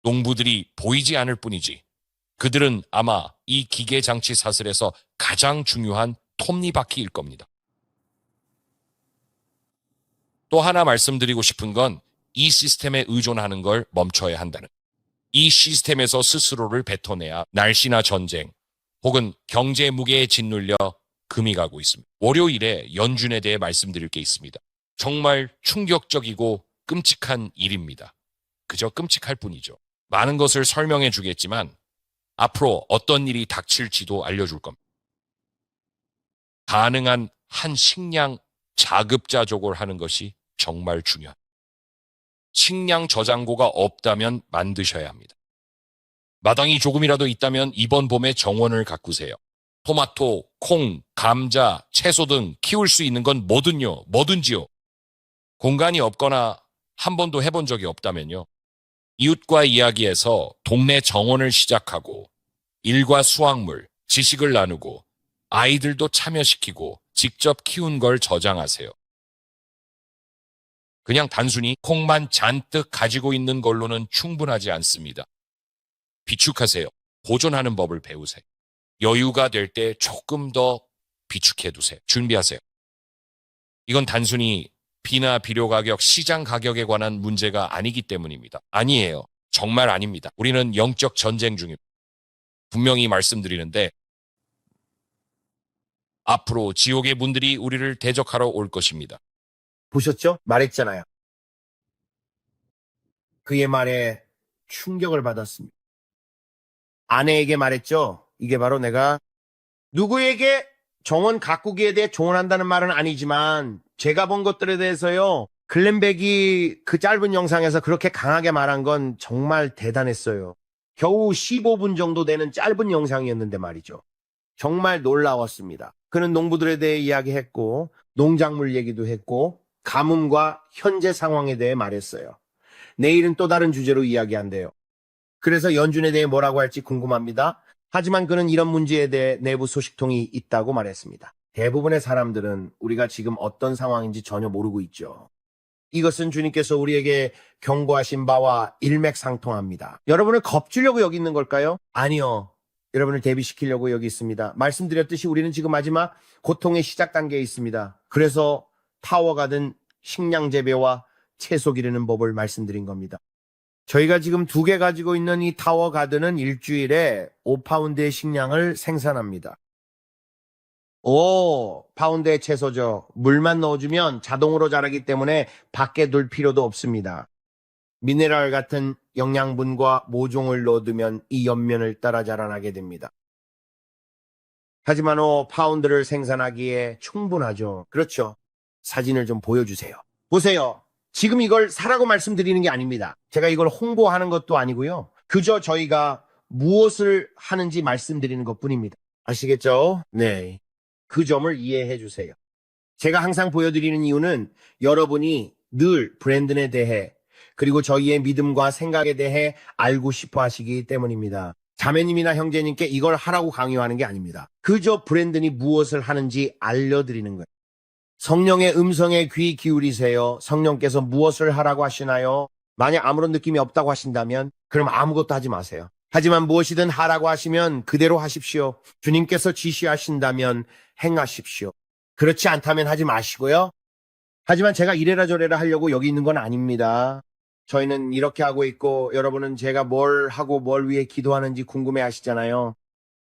농부들이 보이지 않을 뿐이지 그들은 아마 이 기계장치 사슬에서 가장 중요한 톱니바퀴일 겁니다. 또 하나 말씀드리고 싶은 건 이 시스템에 의존하는 걸 멈춰야 한다는. 이 시스템에서 스스로를 뱉어내야 날씨나 전쟁 혹은 경제 무게에 짓눌려 금이 가고 있습니다. 월요일에 연준에 대해 말씀드릴 게 있습니다. 정말 충격적이고 끔찍한 일입니다. 그저 끔찍할 뿐이죠. 많은 것을 설명해 주겠지만 앞으로 어떤 일이 닥칠지도 알려줄 겁니다. 가능한 한 식량 자급자족을 하는 것이 정말 중요합니다. 식량 저장고가 없다면 만드셔야 합니다. 마당이 조금이라도 있다면 이번 봄에 정원을 가꾸세요. 토마토, 콩, 감자, 채소 등 키울 수 있는 건 뭐든지요. 공간이 없거나 한 번도 해본 적이 없다면요. 이웃과 이야기해서 동네 정원을 시작하고 일과 수확물, 지식을 나누고 아이들도 참여시키고 직접 키운 걸 저장하세요. 그냥 단순히 콩만 잔뜩 가지고 있는 걸로는 충분하지 않습니다. 비축하세요. 보존하는 법을 배우세요. 여유가 될 때 조금 더 비축해 두세요. 준비하세요. 이건 단순히 비나 비료 가격, 시장 가격에 관한 문제가 아니기 때문입니다. 아니에요. 정말 아닙니다. 우리는 영적 전쟁 중입니다. 분명히 말씀드리는데 앞으로 지옥의 문들이 우리를 대적하러 올 것입니다. 보셨죠? 말했잖아요. 그의 말에 충격을 받았습니다. 아내에게 말했죠. 이게 바로 내가 누구에게 정원 가꾸기에 대해 조언한다는 말은 아니지만 제가 본 것들에 대해서요. 글렌백이 그 짧은 영상에서 그렇게 강하게 말한 건 정말 대단했어요. 겨우 15분 정도 되는 짧은 영상이었는데 말이죠. 정말 놀라웠습니다. 그는 농부들에 대해 이야기했고 농작물 얘기도 했고 가뭄과 현재 상황에 대해 말했어요. 내일은 또 다른 주제로 이야기한대요. 그래서 연준에 대해 뭐라고 할지 궁금합니다. 하지만 그는 이런 문제에 대해 내부 소식통이 있다고 말했습니다. 대부분의 사람들은 우리가 지금 어떤 상황인지 전혀 모르고 있죠. 이것은 주님께서 우리에게 경고하신 바와 일맥상통합니다. 여러분을 겁주려고 여기 있는 걸까요? 아니요. 여러분을 대비시키려고 여기 있습니다. 말씀드렸듯이 우리는 지금 마지막 고통의 시작 단계에 있습니다. 그래서 타워가든 식량 재배와 채소 기르는 법을 말씀드린 겁니다. 저희가 지금 2개 가지고 있는 이 타워 가든은 일주일에 5파운드의 식량을 생산합니다. 5파운드의 채소죠. 물만 넣어주면 자동으로 자라기 때문에 밖에 둘 필요도 없습니다. 미네랄 같은 영양분과 모종을 넣어두면 이 옆면을 따라 자라나게 됩니다. 하지만 5파운드를 생산하기에 충분하죠. 그렇죠. 사진을 좀 보여주세요. 보세요. 지금 이걸 사라고 말씀드리는 게 아닙니다. 제가 이걸 홍보하는 것도 아니고요. 그저 저희가 무엇을 하는지 말씀드리는 것뿐입니다. 아시겠죠? 네. 그 점을 이해해 주세요. 제가 항상 보여드리는 이유는 여러분이 늘 브랜든에 대해 그리고 저희의 믿음과 생각에 대해 알고 싶어 하시기 때문입니다. 자매님이나 형제님께 이걸 하라고 강요하는 게 아닙니다. 그저 브랜든이 무엇을 하는지 알려드리는 거예요. 성령의 음성에 귀 기울이세요. 성령께서 무엇을 하라고 하시나요? 만약 아무런 느낌이 없다고 하신다면 그럼 아무것도 하지 마세요. 하지만 무엇이든 하라고 하시면 그대로 하십시오. 주님께서 지시하신다면 행하십시오. 그렇지 않다면 하지 마시고요. 하지만 제가 이래라 저래라 하려고 여기 있는 건 아닙니다. 저희는 이렇게 하고 있고 여러분은 제가 뭘 하고 뭘 위해 기도하는지 궁금해 하시잖아요.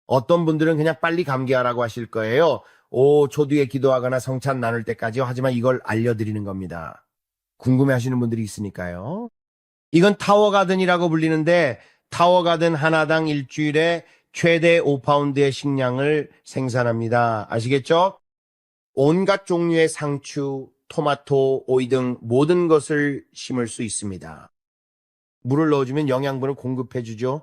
어떤 분들은 그냥 빨리 감기하라고 하실 거예요. 5초 뒤에 기도하거나 성찬 나눌 때까지요. 하지만 이걸 알려드리는 겁니다. 궁금해 하시는 분들이 있으니까요. 이건 타워가든이라고 불리는데 타워가든 하나당 일주일에 최대 5파운드의 식량을 생산합니다. 아시겠죠? 온갖 종류의 상추, 토마토, 오이 등 모든 것을 심을 수 있습니다. 물을 넣어주면 영양분을 공급해주죠.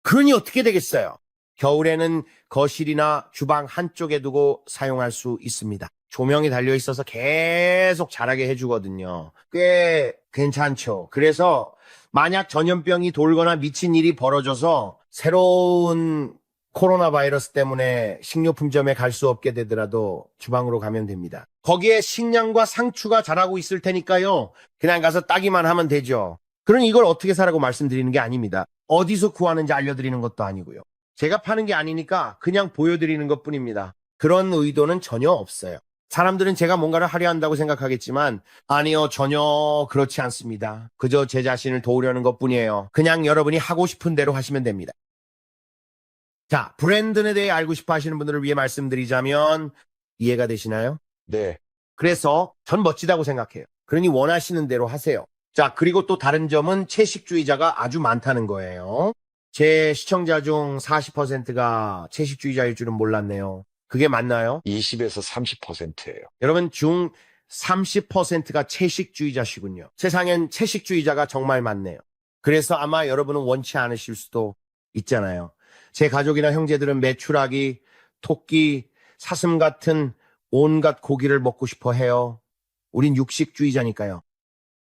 그러니 어떻게 되겠어요? 겨울에는 거실이나 주방 한쪽에 두고 사용할 수 있습니다. 조명이 달려있어서 계속 자라게 해주거든요. 꽤 괜찮죠. 그래서 만약 전염병이 돌거나 미친 일이 벌어져서 새로운 코로나 바이러스 때문에 식료품점에 갈 수 없게 되더라도 주방으로 가면 됩니다. 거기에 식량과 상추가 자라고 있을 테니까요. 그냥 가서 따기만 하면 되죠. 그러니 이걸 어떻게 사라고 말씀드리는 게 아닙니다. 어디서 구하는지 알려드리는 것도 아니고요. 제가 파는 게 아니니까 그냥 보여드리는 것뿐입니다. 그런 의도는 전혀 없어요. 사람들은 제가 뭔가를 하려 한다고 생각하겠지만 아니요, 전혀 그렇지 않습니다. 그저 제 자신을 도우려는 것뿐이에요. 그냥 여러분이 하고 싶은 대로 하시면 됩니다. 자, 브랜든에 대해 알고 싶어 하시는 분들을 위해 말씀드리자면 이해가 되시나요? 네. 그래서 전 멋지다고 생각해요. 그러니 원하시는 대로 하세요. 자, 그리고 또 다른 점은 채식주의자가 아주 많다는 거예요. 제 시청자 중 40%가 채식주의자일 줄은 몰랐네요. 그게 맞나요? 20에서 30%예요. 여러분 중 30%가 채식주의자시군요. 세상엔 채식주의자가 정말 많네요. 그래서 아마 여러분은 원치 않으실 수도 있잖아요. 제 가족이나 형제들은 메추라기, 토끼, 사슴 같은 온갖 고기를 먹고 싶어 해요. 우린 육식주의자니까요.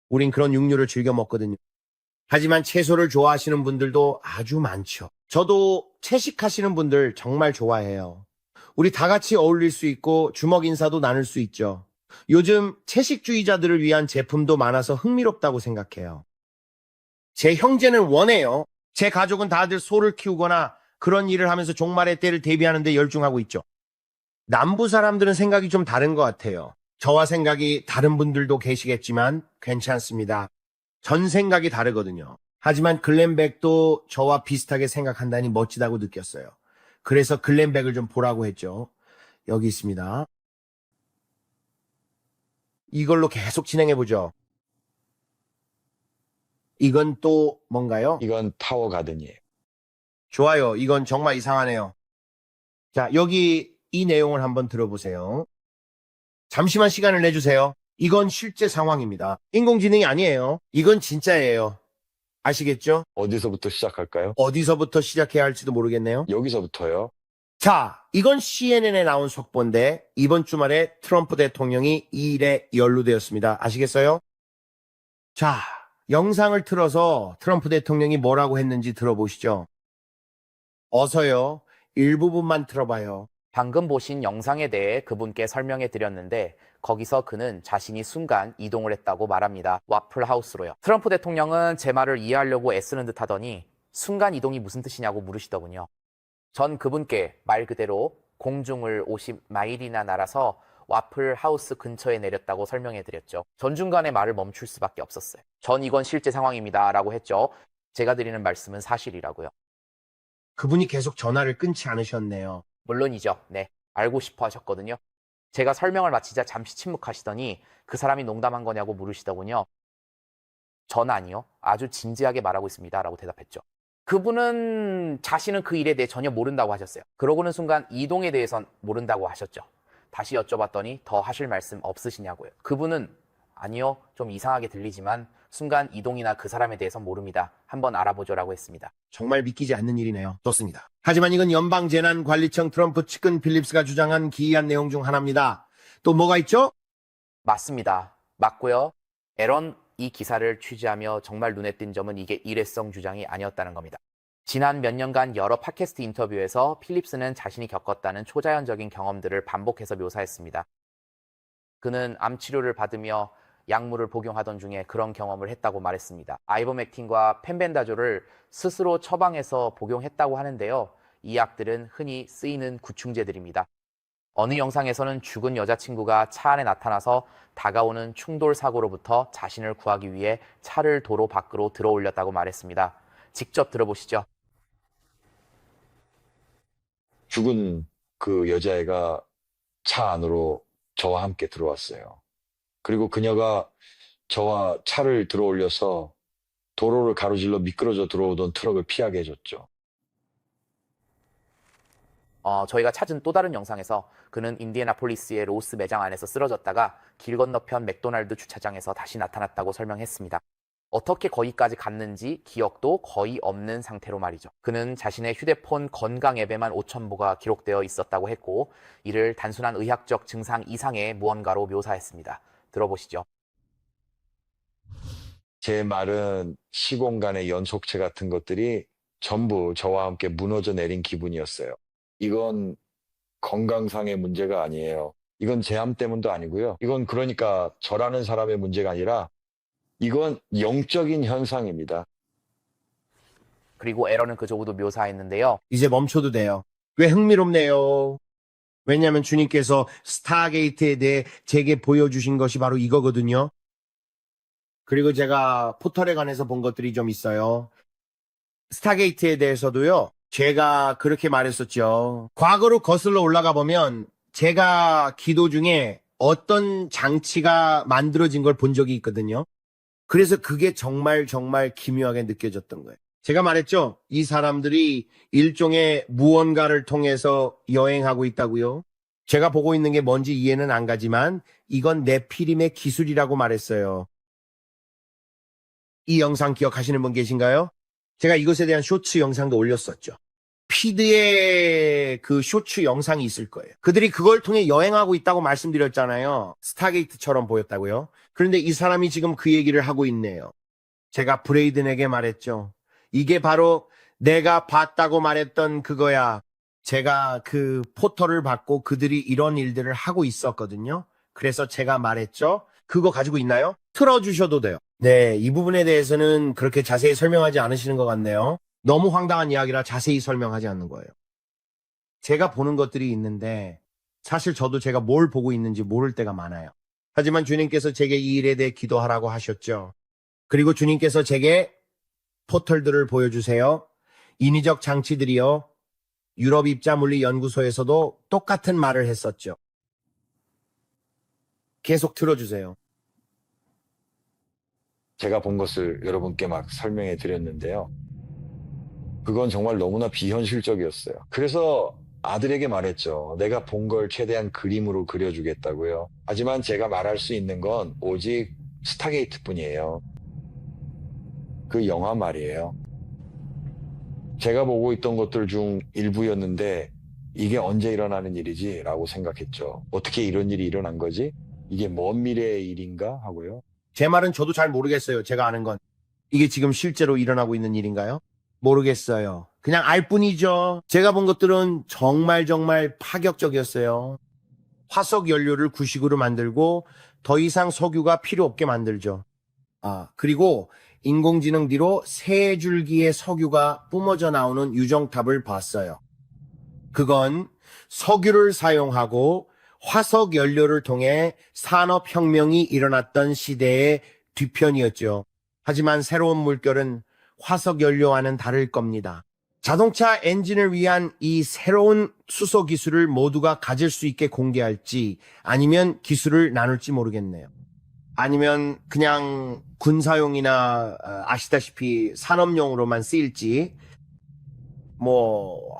우린 그런 육류를 즐겨 먹거든요. 하지만 채소를 좋아하시는 분들도 아주 많죠. 저도 채식하시는 분들 정말 좋아해요. 우리 다 같이 어울릴 수 있고 주먹 인사도 나눌 수 있죠. 요즘 채식주의자들을 위한 제품도 많아서 흥미롭다고 생각해요. 제 형제는 원해요. 제 가족은 다들 소를 키우거나 그런 일을 하면서 종말의 때를 대비하는 데 열중하고 있죠. 남부 사람들은 생각이 좀 다른 것 같아요. 저와 생각이 다른 분들도 계시겠지만 괜찮습니다. 전 생각이 다르거든요. 하지만 글렌백도 저와 비슷하게 생각한다니 멋지다고 느꼈어요. 그래서 글렌백을 좀 보라고 했죠. 여기 있습니다. 이걸로 계속 진행해보죠. 이건 또 뭔가요? 이건 타워 가든이에요. 좋아요. 이건 정말 이상하네요. 자, 여기 이 내용을 한번 들어보세요. 잠시만 시간을 내주세요. 이건 실제 상황입니다. 인공지능이 아니에요. 이건 진짜예요. 아시겠죠? 어디서부터 시작할까요? 어디서부터 시작해야 할지도 모르겠네요. 여기서부터요. 자, 이건 CNN에 나온 속보인데 이번 주말에 트럼프 대통령이 이 일에 연루되었습니다. 아시겠어요? 자, 영상을 틀어서 트럼프 대통령이 뭐라고 했는지 들어보시죠. 어서요. 일부분만 틀어봐요. 방금 보신 영상에 대해 그분께 설명해 드렸는데 거기서 그는 자신이 순간 이동을 했다고 말합니다. 와플 하우스로요. 트럼프 대통령은 제 말을 이해하려고 애쓰는 듯 하더니 순간 이동이 무슨 뜻이냐고 물으시더군요. 전 그분께 말 그대로 공중을 50마일이나 날아서 와플 하우스 근처에 내렸다고 설명해 드렸죠. 전중간에 말을 멈출 수밖에 없었어요. 전 이건 실제 상황입니다 라고 했죠. 제가 드리는 말씀은 사실이라고요. 그분이 계속 전화를 끊지 않으셨네요. 물론이죠. 네, 알고 싶어 하셨거든요. 제가 설명을 마치자 잠시 침묵하시더니 그 사람이 농담한 거냐고 물으시더군요. 전 아니요. 아주 진지하게 말하고 있습니다 라고 대답했죠. 그분은 자신은 그 일에 대해 전혀 모른다고 하셨어요. 그러고는 순간 이동에 대해선 모른다고 하셨죠. 다시 여쭤봤더니 더 하실 말씀 없으시냐고요. 그분은 아니요. 좀 이상하게 들리지만 순간 이동이나 그 사람에 대해서 모릅니다. 한번 알아보죠라고 했습니다. 정말 믿기지 않는 일이네요. 좋습니다. 하지만 이건 연방재난관리청 트럼프 측근 필립스가 주장한 기이한 내용 중 하나입니다. 또 뭐가 있죠? 맞습니다. 맞고요. 에런 이 기사를 취재하며 정말 눈에 띈 점은 이게 일회성 주장이 아니었다는 겁니다. 지난 몇 년간 여러 팟캐스트 인터뷰에서 필립스는 자신이 겪었다는 초자연적인 경험들을 반복해서 묘사했습니다. 그는 암 치료를 받으며 약물을 복용하던 중에 그런 경험을 했다고 말했습니다. 아이버맥틴과 펜벤다졸을 스스로 처방해서 복용했다고 하는데요. 이 약들은 흔히 쓰이는 구충제들입니다. 어느 영상에서는 죽은 여자친구가 차 안에 나타나서 다가오는 충돌 사고로부터 자신을 구하기 위해 차를 도로 밖으로 들어 올렸다고 말했습니다. 직접 들어보시죠. 죽은 그 여자애가 차 안으로 저와 함께 들어왔어요. 그리고 그녀가 저와 차를 들어 올려서 도로를 가로질러 미끄러져 들어오던 트럭을 피하게 해줬죠. 저희가 찾은 또 다른 영상에서 그는 인디애나폴리스의 로스 매장 안에서 쓰러졌다가 길 건너편 맥도날드 주차장에서 다시 나타났다고 설명했습니다. 어떻게 거기까지 갔는지 기억도 거의 없는 상태로 말이죠. 그는 자신의 휴대폰 건강 앱에만 5,000보가 기록되어 있었다고 했고 이를 단순한 의학적 증상 이상의 무언가로 묘사했습니다. 들어보시죠. 제 말은 시공간의 연속체 같은 것들이 전부 저와 함께 무너져 내린 기분이었어요. 이건 건강상의 문제가 아니에요. 이건 제 암 때문도 아니고요. 이건 그러니까 저라는 사람의 문제가 아니라 이건 영적인 현상입니다. 그리고 에런은 그 조구도 묘사했는데요. 이제 멈춰도 돼요. 꽤 흥미롭네요. 왜냐하면 주님께서 스타게이트에 대해 제게 보여주신 것이 바로 이거거든요. 그리고 제가 포털에 관해서 본 것들이 좀 있어요. 스타게이트에 대해서도요. 제가 그렇게 말했었죠. 과거로 거슬러 올라가 보면 제가 기도 중에 어떤 장치가 만들어진 걸 본 적이 있거든요. 그래서 그게 정말 기묘하게 느껴졌던 거예요. 제가 말했죠. 이 사람들이 일종의 무언가를 통해서 여행하고 있다고요. 제가 보고 있는 게 뭔지 이해는 안 가지만 이건 네피림의 기술이라고 말했어요. 이 영상 기억하시는 분 계신가요? 제가 이것에 대한 쇼츠 영상도 올렸었죠. 피드의 그 쇼츠 영상이 있을 거예요. 그들이 그걸 통해 여행하고 있다고 말씀드렸잖아요. 스타게이트처럼 보였다고요. 그런데 이 사람이 지금 그 얘기를 하고 있네요. 제가 브레이든에게 말했죠. 이게 바로 내가 봤다고 말했던 그거야. 제가 그 포터를 받고 그들이 이런 일들을 하고 있었거든요. 그래서 제가 말했죠. 그거 가지고 있나요? 틀어주셔도 돼요. 네, 이 부분에 대해서는 그렇게 자세히 설명하지 않으시는 것 같네요. 너무 황당한 이야기라 자세히 설명하지 않는 거예요. 제가 보는 것들이 있는데 사실 저도 제가 뭘 보고 있는지 모를 때가 많아요. 하지만 주님께서 제게 이 일에 대해 기도하라고 하셨죠. 그리고 주님께서 제게 포털들을 보여주세요. 인위적 장치들이요. 유럽 입자물리 연구소에서도 똑같은 말을 했었죠. 계속 틀어주세요. 제가 본 것을 여러분께 막 설명해 드렸는데요. 그건 정말 너무나 비현실적이었어요. 그래서 아들에게 말했죠. 내가 본 걸 최대한 그림으로 그려주겠다고요. 하지만 제가 말할 수 있는 건 오직 스타게이트 뿐이에요. 그 영화 말이에요. 제가 보고 있던 것들 중 일부였는데 이게 언제 일어나는 일이지? 라고 생각했죠. 어떻게 이런 일이 일어난 거지? 이게 먼 미래의 일인가? 하고요. 제 말은 저도 잘 모르겠어요. 제가 아는 건. 이게 지금 실제로 일어나고 있는 일인가요? 모르겠어요. 그냥 알 뿐이죠. 제가 본 것들은 정말 파격적이었어요. 화석 연료를 구식으로 만들고 더 이상 석유가 필요 없게 만들죠. 그리고 인공지능 뒤로 세 줄기의 석유가 뿜어져 나오는 유정탑을 봤어요. 그건 석유를 사용하고 화석 연료를 통해 산업혁명이 일어났던 시대의 뒤편이었죠. 하지만 새로운 물결은 화석 연료와는 다를 겁니다. 자동차 엔진을 위한 이 새로운 수소 기술을 모두가 가질 수 있게 공개할지 아니면 기술을 나눌지 모르겠네요. 아니면 그냥 군사용이나 아시다시피 산업용으로만 쓰일지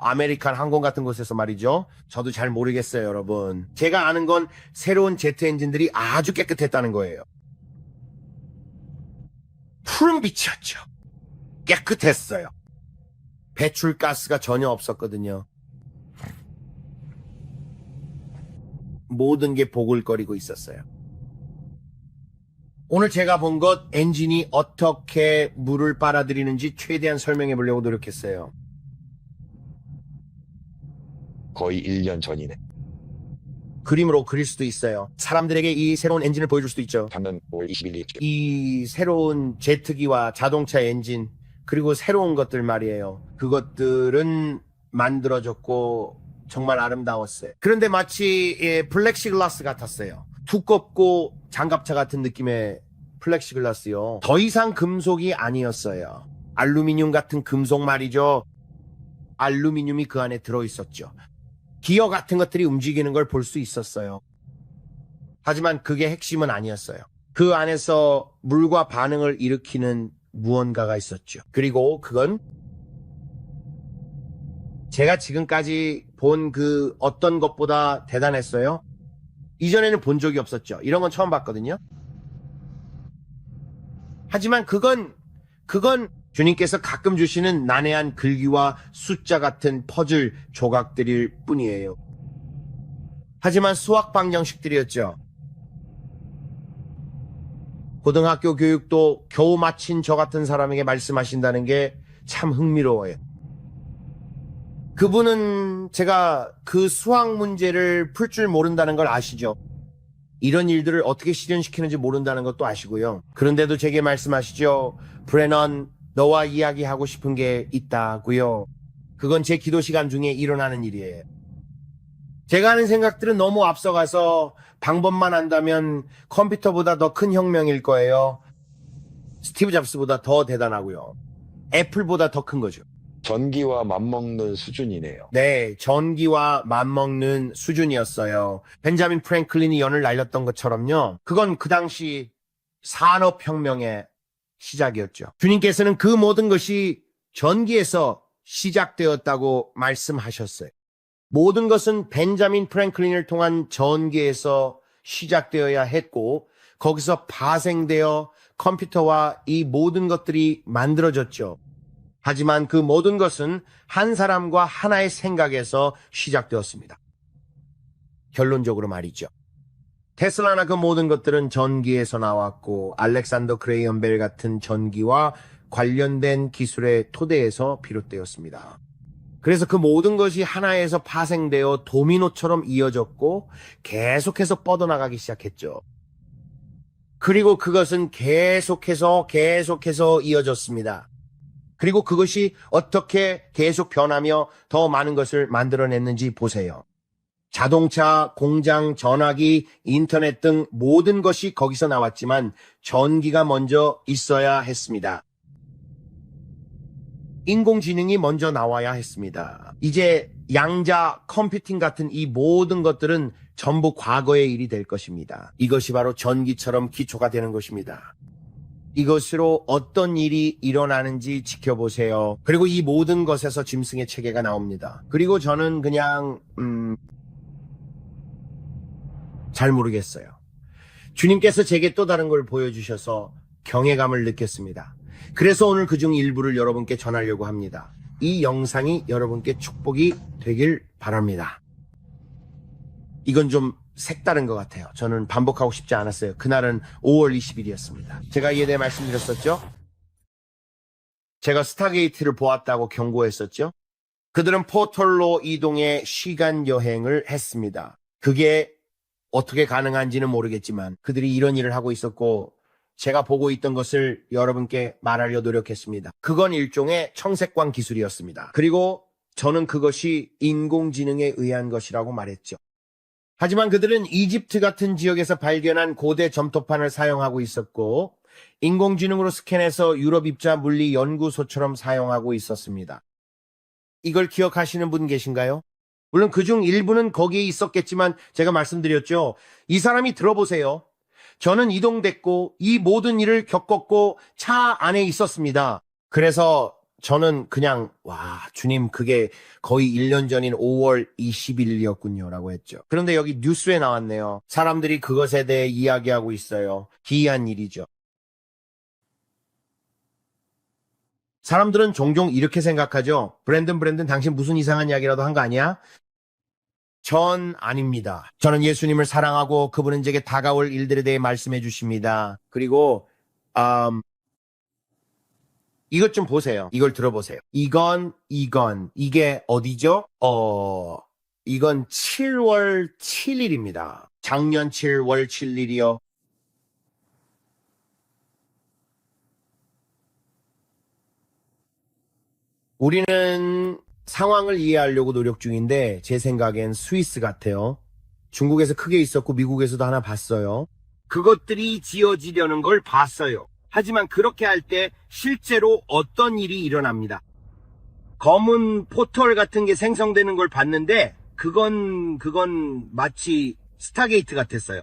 아메리칸 항공 같은 곳에서 말이죠. 저도 잘 모르겠어요, 여러분. 제가 아는 건 새로운 제트 엔진들이 아주 깨끗했다는 거예요. 푸른 빛이었죠. 깨끗했어요. 배출가스가 전혀 없었거든요. 모든 게 보글거리고 있었어요. 오늘 제가 본 것 엔진이 어떻게 물을 빨아들이는지 최대한 설명해 보려고 노력했어요. 거의 1년 전이네. 그림으로 그릴 수도 있어요. 사람들에게 이 새로운 엔진을 보여줄 수도 있죠. 작년 5월 21일. 이 새로운 제트기와 자동차 엔진 그리고 새로운 것들 말이에요. 그것들은 만들어졌고 정말 아름다웠어요. 그런데 마치 플렉시글라스 같았어요. 두껍고 장갑차 같은 느낌의 플렉시글라스요. 더 이상 금속이 아니었어요. 알루미늄 같은 금속 말이죠. 알루미늄이 그 안에 들어있었죠. 기어 같은 것들이 움직이는 걸 볼 수 있었어요. 하지만 그게 핵심은 아니었어요. 그 안에서 물과 반응을 일으키는 무언가가 있었죠. 그리고 그건 제가 지금까지 본 그 어떤 것보다 대단했어요. 이전에는 본 적이 없었죠. 이런 건 처음 봤거든요. 하지만 그건 주님께서 가끔 주시는 난해한 글귀와 숫자 같은 퍼즐 조각들일 뿐이에요. 하지만 수학 방정식들이었죠. 고등학교 교육도 겨우 마친 저 같은 사람에게 말씀하신다는 게 참 흥미로워요. 그분은 제가 그 수학 문제를 풀 줄 모른다는 걸 아시죠? 이런 일들을 어떻게 실현시키는지 모른다는 것도 아시고요. 그런데도 제게 말씀하시죠. 브래넌, 너와 이야기하고 싶은 게 있다고요. 그건 제 기도 시간 중에 일어나는 일이에요. 제가 하는 생각들은 너무 앞서가서 방법만 안다면 컴퓨터보다 더 큰 혁명일 거예요. 스티브 잡스보다 더 대단하고요. 애플보다 더 큰 거죠. 전기와 맞먹는 수준이네요. 네, 전기와 맞먹는 수준이었어요. 벤자민 프랭클린이 연을 날렸던 것처럼요. 그건 그 당시 산업혁명의 시작이었죠. 주님께서는 그 모든 것이 전기에서 시작되었다고 말씀하셨어요. 모든 것은 벤자민 프랭클린을 통한 전기에서 시작되어야 했고 거기서 파생되어 컴퓨터와 이 모든 것들이 만들어졌죠. 하지만 그 모든 것은 한 사람과 하나의 생각에서 시작되었습니다. 결론적으로 말이죠. 테슬라나 그 모든 것들은 전기에서 나왔고 알렉산더 그레이엄 벨 같은 전기와 관련된 기술의 토대에서 비롯되었습니다. 그래서 그 모든 것이 하나에서 파생되어 도미노처럼 이어졌고 계속해서 뻗어나가기 시작했죠. 그리고 그것은 계속해서 이어졌습니다. 그리고 그것이 어떻게 계속 변하며 더 많은 것을 만들어냈는지 보세요. 자동차, 공장, 전화기, 인터넷 등 모든 것이 거기서 나왔지만 전기가 먼저 있어야 했습니다. 인공지능이 먼저 나와야 했습니다. 이제 양자 컴퓨팅 같은 이 모든 것들은 전부 과거의 일이 될 것입니다. 이것이 바로 전기처럼 기초가 되는 것입니다. 이것으로 어떤 일이 일어나는지 지켜보세요. 그리고 이 모든 것에서 짐승의 체계가 나옵니다. 그리고 저는 그냥 잘 모르겠어요. 주님께서 제게 또 다른 걸 보여주셔서 경외감을 느꼈습니다. 그래서 오늘 그중 일부를 여러분께 전하려고 합니다. 이 영상이 여러분께 축복이 되길 바랍니다. 이건 좀 색다른 것 같아요. 저는 반복하고 싶지 않았어요. 그날은 5월 20일이었습니다. 제가 이에 대해 말씀드렸었죠? 제가 스타게이트를 보았다고 경고했었죠? 그들은 포털로 이동해 시간 여행을 했습니다. 그게 어떻게 가능한지는 모르겠지만 그들이 이런 일을 하고 있었고 제가 보고 있던 것을 여러분께 말하려 노력했습니다. 그건 일종의 청색광 기술이었습니다. 그리고 저는 그것이 인공지능에 의한 것이라고 말했죠. 하지만 그들은 이집트 같은 지역에서 발견한 고대 점토판을 사용하고 있었고 인공지능으로 스캔해서 유럽 입자 물리 연구소처럼 사용하고 있었습니다. 이걸 기억하시는 분 계신가요? 물론 그중 일부는 거기에 있었겠지만 제가 말씀드렸죠. 이 사람이 들어보세요. 저는 이동됐고 이 모든 일을 겪었고 차 안에 있었습니다. 그래서 저는 그냥 주님 그게 거의 1년 전인 5월 20일이었군요 라고 했죠. 그런데 여기 뉴스에 나왔네요. 사람들이 그것에 대해 이야기하고 있어요. 기이한 일이죠. 사람들은 종종 이렇게 생각하죠. 브랜든 당신 무슨 이상한 이야기라도 한 거 아니야? 전 아닙니다. 저는 예수님을 사랑하고 그분은 제게 다가올 일들에 대해 말씀해 주십니다. 그리고 이것 좀 보세요. 이걸 들어보세요. 이게 어디죠? 이건 7월 7일입니다. 작년 7월 7일이요. 우리는 상황을 이해하려고 노력 중인데 제 생각엔 스위스 같아요. 중국에서 크게 있었고 미국에서도 하나 봤어요. 그것들이 지어지려는 걸 봤어요. 하지만 그렇게 할 때 실제로 어떤 일이 일어납니다. 검은 포털 같은 게 생성되는 걸 봤는데 그건 마치 스타게이트 같았어요.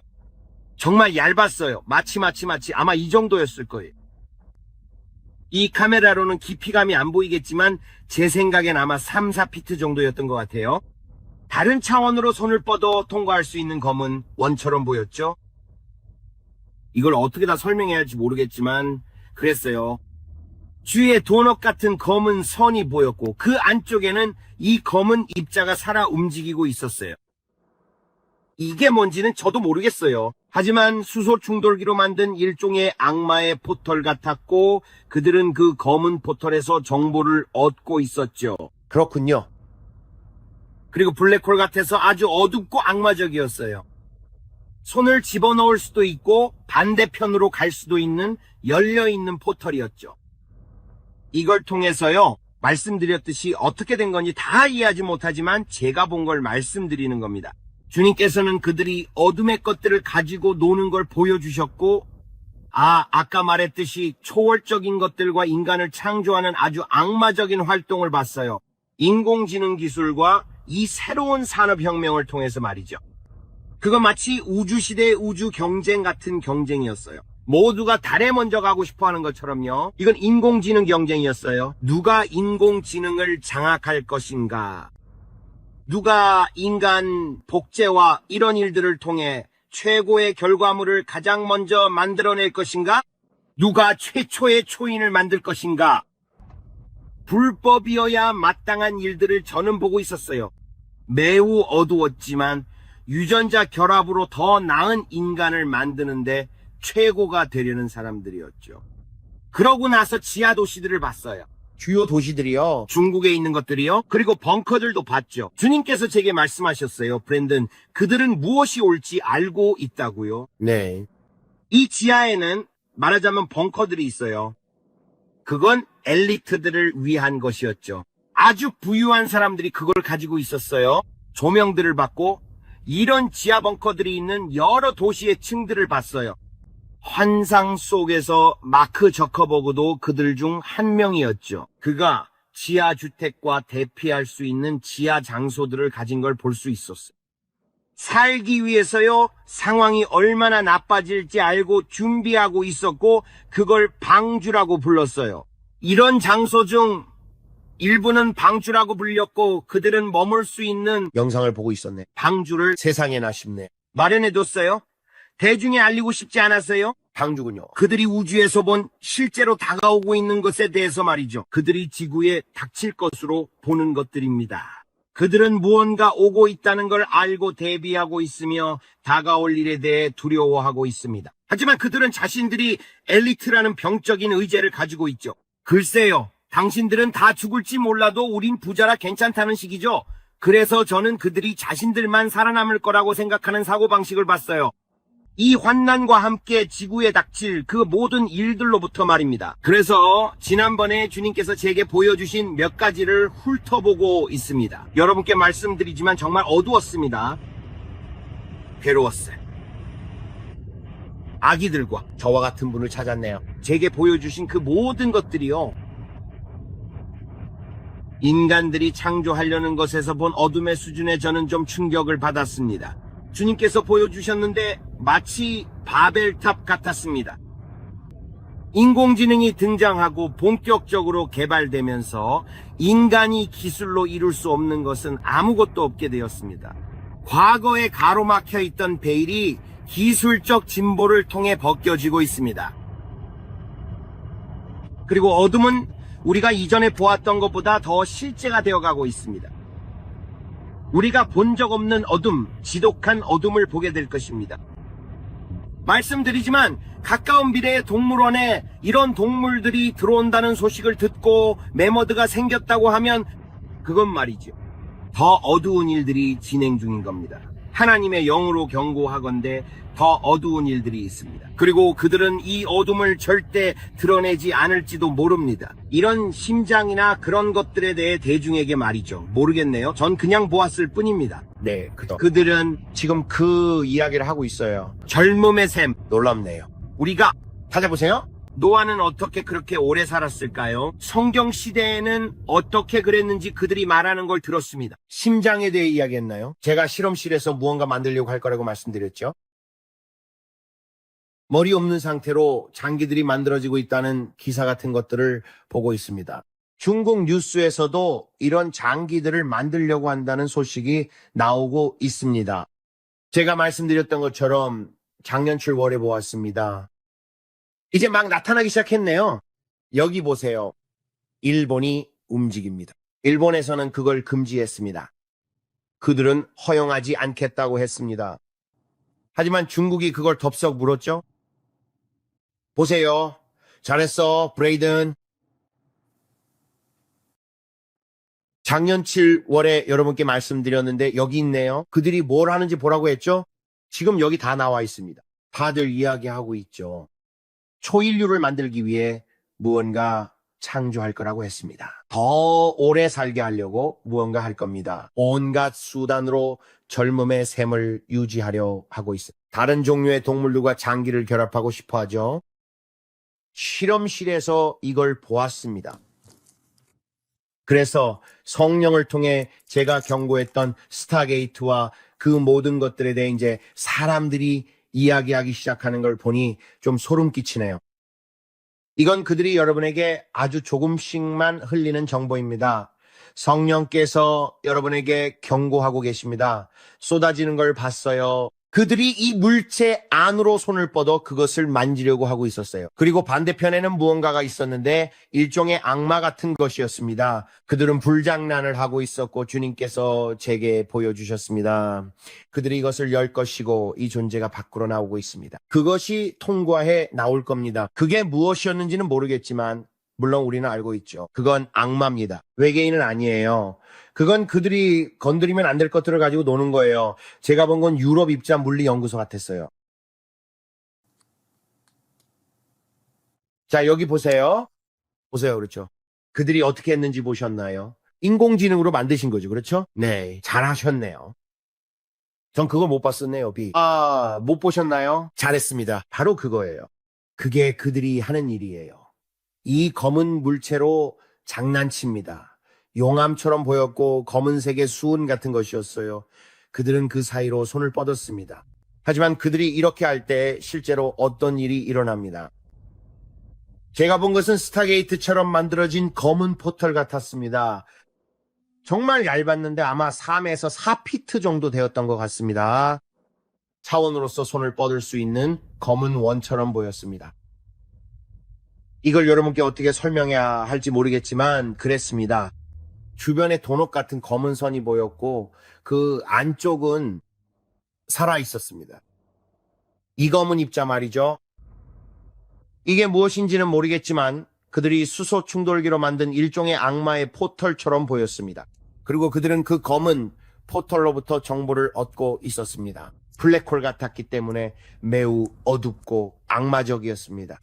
정말 얇았어요. 마치 아마 이 정도였을 거예요. 이 카메라로는 깊이감이 안 보이겠지만 제 생각엔 아마 3, 4피트 정도였던 것 같아요. 다른 차원으로 손을 뻗어 통과할 수 있는 검은 원처럼 보였죠. 이걸 어떻게 다 설명해야 할지 모르겠지만 그랬어요. 주위에 도넛 같은 검은 선이 보였고 그 안쪽에는 이 검은 입자가 살아 움직이고 있었어요. 이게 뭔지는 저도 모르겠어요. 하지만 수소 충돌기로 만든 일종의 악마의 포털 같았고 그들은 그 검은 포털에서 정보를 얻고 있었죠. 그렇군요. 그리고 블랙홀 같아서 아주 어둡고 악마적이었어요. 손을 집어넣을 수도 있고 반대편으로 갈 수도 있는 열려있는 포털이었죠. 이걸 통해서요, 말씀드렸듯이 어떻게 된 건지 다 이해하지 못하지만 제가 본 걸 말씀드리는 겁니다. 주님께서는 그들이 어둠의 것들을 가지고 노는 걸 보여주셨고 아까 말했듯이 초월적인 것들과 인간을 창조하는 아주 악마적인 활동을 봤어요. 인공지능 기술과 이 새로운 산업혁명을 통해서 말이죠. 그건 마치 우주시대의 우주 경쟁 같은 경쟁이었어요. 모두가 달에 먼저 가고 싶어하는 것처럼요. 이건 인공지능 경쟁이었어요. 누가 인공지능을 장악할 것인가? 누가 인간 복제와 이런 일들을 통해 최고의 결과물을 가장 먼저 만들어낼 것인가? 누가 최초의 초인을 만들 것인가? 불법이어야 마땅한 일들을 저는 보고 있었어요. 매우 어두웠지만 유전자 결합으로 더 나은 인간을 만드는데 최고가 되려는 사람들이었죠. 그러고 나서 지하 도시들을 봤어요. 주요 도시들이요. 중국에 있는 것들이요. 그리고 벙커들도 봤죠. 주님께서 제게 말씀하셨어요. 브랜든, 그들은 무엇이 옳지 알고 있다고요. 네. 이 지하에는 말하자면 벙커들이 있어요. 그건 엘리트들을 위한 것이었죠. 아주 부유한 사람들이 그걸 가지고 있었어요. 조명들을 받고 이런 지하 벙커들이 있는 여러 도시의 층들을 봤어요. 환상 속에서 마크 저커버그도 그들 중 한 명이었죠. 그가 지하 주택과 대피할 수 있는 지하 장소들을 가진 걸 볼 수 있었어요. 살기 위해서요, 상황이 얼마나 나빠질지 알고 준비하고 있었고 그걸 방주라고 불렀어요. 이런 장소 중 일부는 방주라고 불렸고 그들은 머물 수 있는 영상을 보고 있었네. 방주를 세상에나 심네. 마련해뒀어요. 대중에 알리고 싶지 않았어요? 방주군요. 그들이 우주에서 본 실제로 다가오고 있는 것에 대해서 말이죠. 그들이 지구에 닥칠 것으로 보는 것들입니다. 그들은 무언가 오고 있다는 걸 알고 대비하고 있으며 다가올 일에 대해 두려워하고 있습니다. 하지만 그들은 자신들이 엘리트라는 병적인 의제를 가지고 있죠. 글쎄요, 당신들은 다 죽을지 몰라도 우린 부자라 괜찮다는 식이죠. 그래서 저는 그들이 자신들만 살아남을 거라고 생각하는 사고방식을 봤어요. 이 환난과 함께 지구에 닥칠 그 모든 일들로부터 말입니다. 그래서 지난번에 주님께서 제게 보여주신 몇 가지를 훑어보고 있습니다. 여러분께 말씀드리지만 정말 어두웠습니다. 괴로웠어요. 아기들과 저와 같은 분을 찾았네요. 제게 보여주신 그 모든 것들이요, 인간들이 창조하려는 것에서 본 어둠의 수준에 저는 좀 충격을 받았습니다. 주님께서 보여주셨는데 마치 바벨탑 같았습니다. 인공지능이 등장하고 본격적으로 개발되면서 인간이 기술로 이룰 수 없는 것은 아무것도 없게 되었습니다. 과거에 가로막혀 있던 베일이 기술적 진보를 통해 벗겨지고 있습니다. 그리고 어둠은 우리가 이전에 보았던 것보다 더 실제가 되어가고 있습니다. 우리가 본 적 없는 어둠, 지독한 어둠을 보게 될 것입니다. 말씀드리지만 가까운 미래의 동물원에 이런 동물들이 들어온다는 소식을 듣고 매머드가 생겼다고 하면 그건 말이죠, 더 어두운 일들이 진행 중인 겁니다. 하나님의 영으로 경고하건대 더 어두운 일들이 있습니다. 그리고 그들은 이 어둠을 절대 드러내지 않을지도 모릅니다. 이런 심장이나 그런 것들에 대해 대중에게 말이죠, 모르겠네요. 전 그냥 보았을 뿐입니다. 네, 그들은 지금 그 이야기를 하고 있어요. 젊음의 샘. 놀랍네요. 우리가 찾아보세요. 노아는 어떻게 그렇게 오래 살았을까요? 성경 시대에는 어떻게 그랬는지 그들이 말하는 걸 들었습니다. 심장에 대해 이야기했나요? 제가 실험실에서 무언가 만들려고 할 거라고 말씀드렸죠. 머리 없는 상태로 장기들이 만들어지고 있다는 기사 같은 것들을 보고 있습니다. 중국 뉴스에서도 이런 장기들을 만들려고 한다는 소식이 나오고 있습니다. 제가 말씀드렸던 것처럼 작년 7월에 보았습니다. 이제 막 나타나기 시작했네요. 여기 보세요. 일본이 움직입니다. 일본에서는 그걸 금지했습니다. 그들은 허용하지 않겠다고 했습니다. 하지만 중국이 그걸 덥석 물었죠. 보세요. 잘했어, 브레이든. 작년 7월에 여러분께 말씀드렸는데 여기 있네요. 그들이 뭘 하는지 보라고 했죠? 지금 여기 다 나와 있습니다. 다들 이야기하고 있죠. 초인류를 만들기 위해 무언가 창조할 거라고 했습니다. 더 오래 살게 하려고 무언가 할 겁니다. 온갖 수단으로 젊음의 샘을 유지하려 하고 있습니다. 다른 종류의 동물들과 장기를 결합하고 싶어 하죠. 실험실에서 이걸 보았습니다. 그래서 성령을 통해 제가 경고했던 스타게이트와 그 모든 것들에 대해 이제 사람들이 이야기하기 시작하는 걸 보니 좀 소름 끼치네요. 이건 그들이 여러분에게 아주 조금씩만 흘리는 정보입니다. 성령께서 여러분에게 경고하고 계십니다. 쏟아지는 걸 봤어요. 그들이 이 물체 안으로 손을 뻗어 그것을 만지려고 하고 있었어요. 그리고 반대편에는 무언가가 있었는데 일종의 악마 같은 것이었습니다. 그들은 불장난을 하고 있었고 주님께서 제게 보여주셨습니다. 그들이 이것을 열 것이고 이 존재가 밖으로 나오고 있습니다. 그것이 통과해 나올 겁니다. 그게 무엇이었는지는 모르겠지만 물론 우리는 알고 있죠. 그건 악마입니다. 외계인은 아니에요. 그건 그들이 건드리면 안 될 것들을 가지고 노는 거예요. 제가 본 건 유럽 입자 물리 연구소 같았어요. 자, 여기 보세요. 보세요. 그렇죠. 그들이 어떻게 했는지 보셨나요? 인공지능으로 만드신 거죠. 그렇죠? 네. 잘하셨네요. 전 그거 못 봤었네요, 비. 못 보셨나요? 잘했습니다. 바로 그거예요. 그게 그들이 하는 일이에요. 이 검은 물체로 장난칩니다. 용암처럼 보였고 검은색의 수은 같은 것이었어요. 그들은 그 사이로 손을 뻗었습니다. 하지만 그들이 이렇게 할 때 실제로 어떤 일이 일어납니다. 제가 본 것은 스타게이트처럼 만들어진 검은 포털 같았습니다. 정말 얇았는데 아마 3에서 4피트 정도 되었던 것 같습니다. 차원으로서 손을 뻗을 수 있는 검은 원처럼 보였습니다. 이걸 여러분께 어떻게 설명해야 할지 모르겠지만 그랬습니다. 주변에 도넛 같은 검은 선이 보였고 그 안쪽은 살아 있었습니다. 이 검은 입자 말이죠. 이게 무엇인지는 모르겠지만 그들이 수소 충돌기로 만든 일종의 악마의 포털처럼 보였습니다. 그리고 그들은 그 검은 포털로부터 정보를 얻고 있었습니다. 블랙홀 같았기 때문에 매우 어둡고 악마적이었습니다.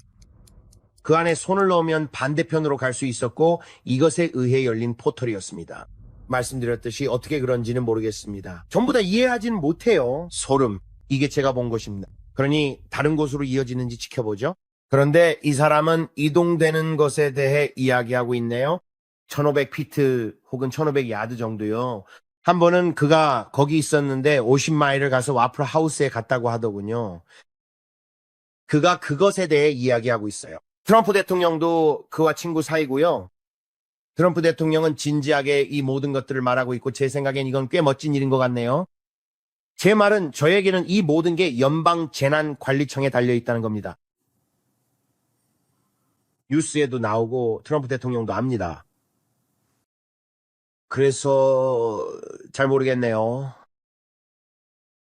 그 안에 손을 넣으면 반대편으로 갈 수 있었고 이것에 의해 열린 포털이었습니다. 말씀드렸듯이 어떻게 그런지는 모르겠습니다. 전부 다 이해하지는 못해요. 소름. 이게 제가 본 것입니다. 그러니 다른 곳으로 이어지는지 지켜보죠. 그런데 이 사람은 이동되는 것에 대해 이야기하고 있네요. 1500피트 혹은 1500야드 정도요. 한 번은 그가 거기 있었는데 50마일을 가서 와플 하우스에 갔다고 하더군요. 그가 그것에 대해 이야기하고 있어요. 트럼프 대통령도 그와 친구 사이고요. 트럼프 대통령은 진지하게 이 모든 것들을 말하고 있고 제 생각엔 이건 꽤 멋진 일인 것 같네요. 제 말은 저에게는 이 모든 게 연방재난관리청에 달려있다는 겁니다. 뉴스에도 나오고 트럼프 대통령도 압니다. 그래서 잘 모르겠네요.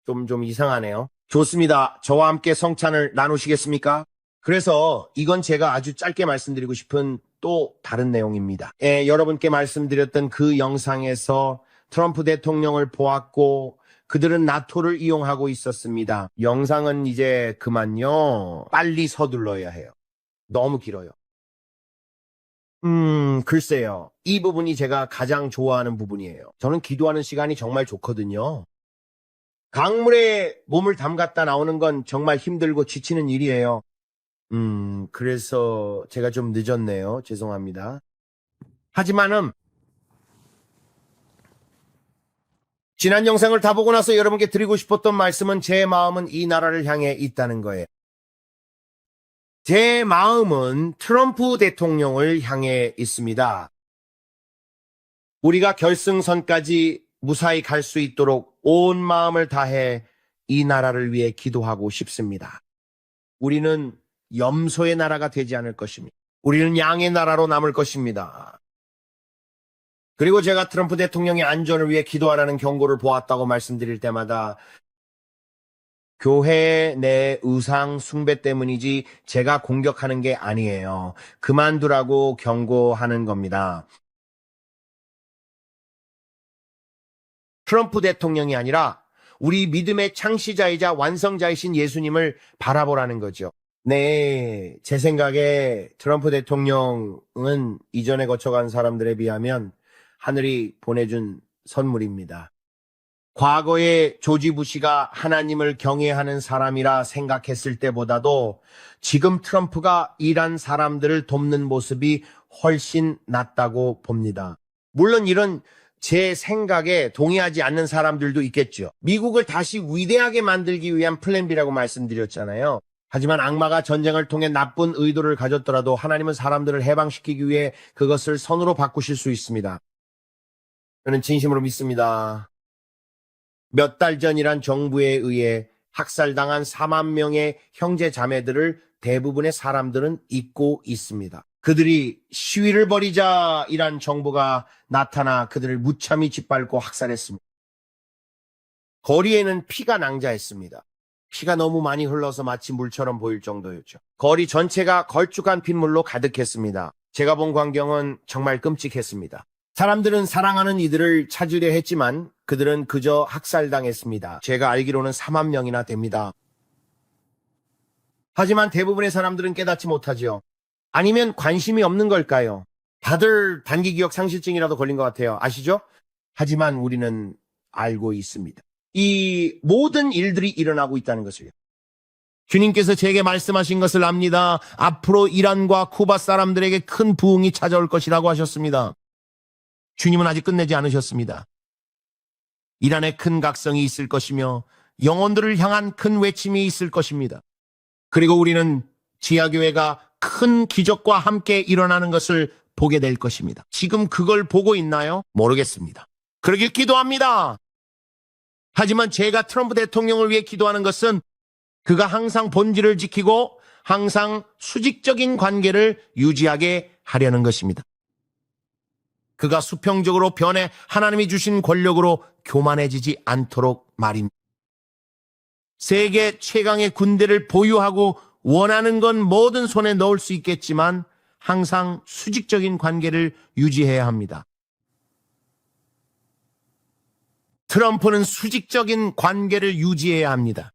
좀 이상하네요. 좋습니다. 저와 함께 성찬을 나누시겠습니까? 그래서 이건 제가 아주 짧게 말씀드리고 싶은 또 다른 내용입니다. 여러분께 말씀드렸던 그 영상에서 트럼프 대통령을 보았고 그들은 나토를 이용하고 있었습니다. 영상은 이제 그만요. 빨리 서둘러야 해요. 너무 길어요. 글쎄요. 이 부분이 제가 가장 좋아하는 부분이에요. 저는 기도하는 시간이 정말 좋거든요. 강물에 몸을 담갔다 나오는 건 정말 힘들고 지치는 일이에요. 그래서 제가 좀 늦었네요. 죄송합니다. 하지만은 지난 영상을 다 보고 나서 여러분께 드리고 싶었던 말씀은 제 마음은 이 나라를 향해 있다는 거예요. 제 마음은 트럼프 대통령을 향해 있습니다. 우리가 결승선까지 무사히 갈 수 있도록 온 마음을 다해 이 나라를 위해 기도하고 싶습니다. 우리는 염소의 나라가 되지 않을 것입니다. 우리는 양의 나라로 남을 것입니다. 그리고 제가 트럼프 대통령의 안전을 위해 기도하라는 경고를 보았다고 말씀드릴 때마다 교회 내 의상 숭배 때문이지 제가 공격하는 게 아니에요. 그만두라고 경고하는 겁니다. 트럼프 대통령이 아니라 우리 믿음의 창시자이자 완성자이신 예수님을 바라보라는 거죠. 네, 제 생각에 트럼프 대통령은 이전에 거쳐간 사람들에 비하면 하늘이 보내준 선물입니다. 과거에 조지 부시가 하나님을 경외하는 사람이라 생각했을 때보다도 지금 트럼프가 이란 사람들을 돕는 모습이 훨씬 낫다고 봅니다. 물론 이런 제 생각에 동의하지 않는 사람들도 있겠죠. 미국을 다시 위대하게 만들기 위한 플랜 B라고 말씀드렸잖아요. 하지만 악마가 전쟁을 통해 나쁜 의도를 가졌더라도 하나님은 사람들을 해방시키기 위해 그것을 선으로 바꾸실 수 있습니다. 저는 진심으로 믿습니다. 몇 달 전이란 정부에 의해 학살당한 4만 명의 형제 자매들을 대부분의 사람들은 잊고 있습니다. 그들이 시위를 벌이자 이란 정부가 나타나 그들을 무참히 짓밟고 학살했습니다. 거리에는 피가 낭자했습니다. 피가 너무 많이 흘러서 마치 물처럼 보일 정도였죠. 거리 전체가 걸쭉한 핏물로 가득했습니다. 제가 본 광경은 정말 끔찍했습니다. 사람들은 사랑하는 이들을 찾으려 했지만 그들은 그저 학살당했습니다. 제가 알기로는 4만 명이나 됩니다. 하지만 대부분의 사람들은 깨닫지 못하죠. 아니면 관심이 없는 걸까요? 다들 단기 기억 상실증이라도 걸린 것 같아요. 아시죠? 하지만 우리는 알고 있습니다. 이 모든 일들이 일어나고 있다는 것을요. 주님께서 제게 말씀하신 것을 압니다. 앞으로 이란과 쿠바 사람들에게 큰 부흥이 찾아올 것이라고 하셨습니다. 주님은 아직 끝내지 않으셨습니다. 이란에 큰 각성이 있을 것이며 영혼들을 향한 큰 외침이 있을 것입니다. 그리고 우리는 지하교회가 큰 기적과 함께 일어나는 것을 보게 될 것입니다. 지금 그걸 보고 있나요? 모르겠습니다. 그러길 기도합니다. 하지만 제가 트럼프 대통령을 위해 기도하는 것은 그가 항상 본질을 지키고 항상 수직적인 관계를 유지하게 하려는 것입니다. 그가 수평적으로 변해 하나님이 주신 권력으로 교만해지지 않도록 말입니다. 세계 최강의 군대를 보유하고 원하는 건 뭐든 손에 넣을 수 있겠지만 항상 수직적인 관계를 유지해야 합니다. 트럼프는 수직적인 관계를 유지해야 합니다.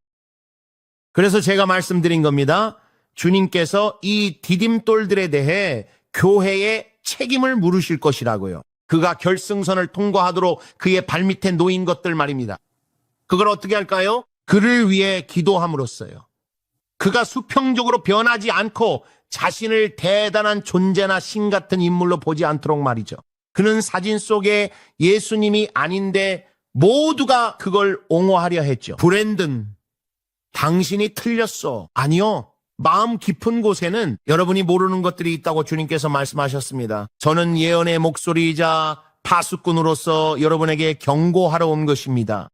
그래서 제가 말씀드린 겁니다. 주님께서 이 디딤돌들에 대해 교회의 책임을 물으실 것이라고요. 그가 결승선을 통과하도록 그의 발밑에 놓인 것들 말입니다. 그걸 어떻게 할까요? 그를 위해 기도함으로써요. 그가 수평적으로 변하지 않고 자신을 대단한 존재나 신 같은 인물로 보지 않도록 말이죠. 그는 사진 속에 예수님이 아닌데 모두가 그걸 옹호하려 했죠. 브랜든, 당신이 틀렸어. 아니요. 마음 깊은 곳에는 여러분이 모르는 것들이 있다고 주님께서 말씀하셨습니다. 저는 예언의 목소리이자 파수꾼으로서 여러분에게 경고하러 온 것입니다.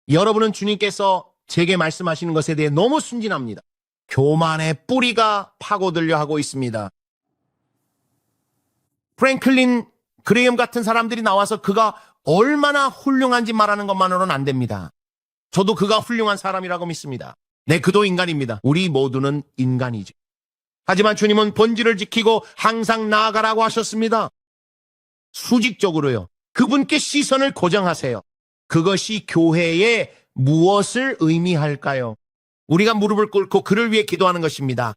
여러분은 주님께서 제게 말씀하시는 것에 대해 너무 순진합니다. 교만의 뿌리가 파고들려 하고 있습니다. 프랭클린 그레이엄 같은 사람들이 나와서 그가 얼마나 훌륭한지 말하는 것만으로는 안 됩니다. 저도 그가 훌륭한 사람이라고 믿습니다. 네, 그도 인간입니다. 우리 모두는 인간이죠. 하지만 주님은 본질을 지키고 항상 나아가라고 하셨습니다. 수직적으로요. 그분께 시선을 고정하세요. 그것이 교회에 무엇을 의미할까요? 우리가 무릎을 꿇고 그를 위해 기도하는 것입니다.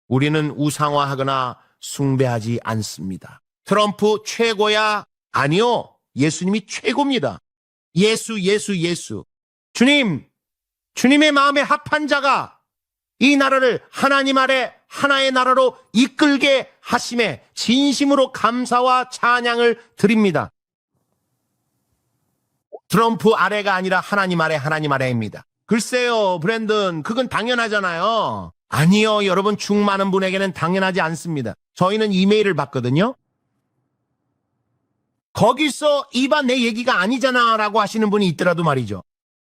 우리는 우상화하거나 숭배하지 않습니다. 트럼프 최고야? 아니요. 예수님이 최고입니다. 예수. 주님, 주님의 마음에 합한 자가 이 나라를 하나님 아래 하나의 나라로 이끌게 하심에 진심으로 감사와 찬양을 드립니다. 트럼프 아래가 아니라 하나님 아래입니다. 글쎄요, 브랜든, 그건 당연하잖아요. 아니요, 여러분, 중 많은 분에게는 당연하지 않습니다. 저희는 이메일을 받거든요. 거기서 이봐 내 얘기가 아니잖아 라고 하시는 분이 있더라도 말이죠.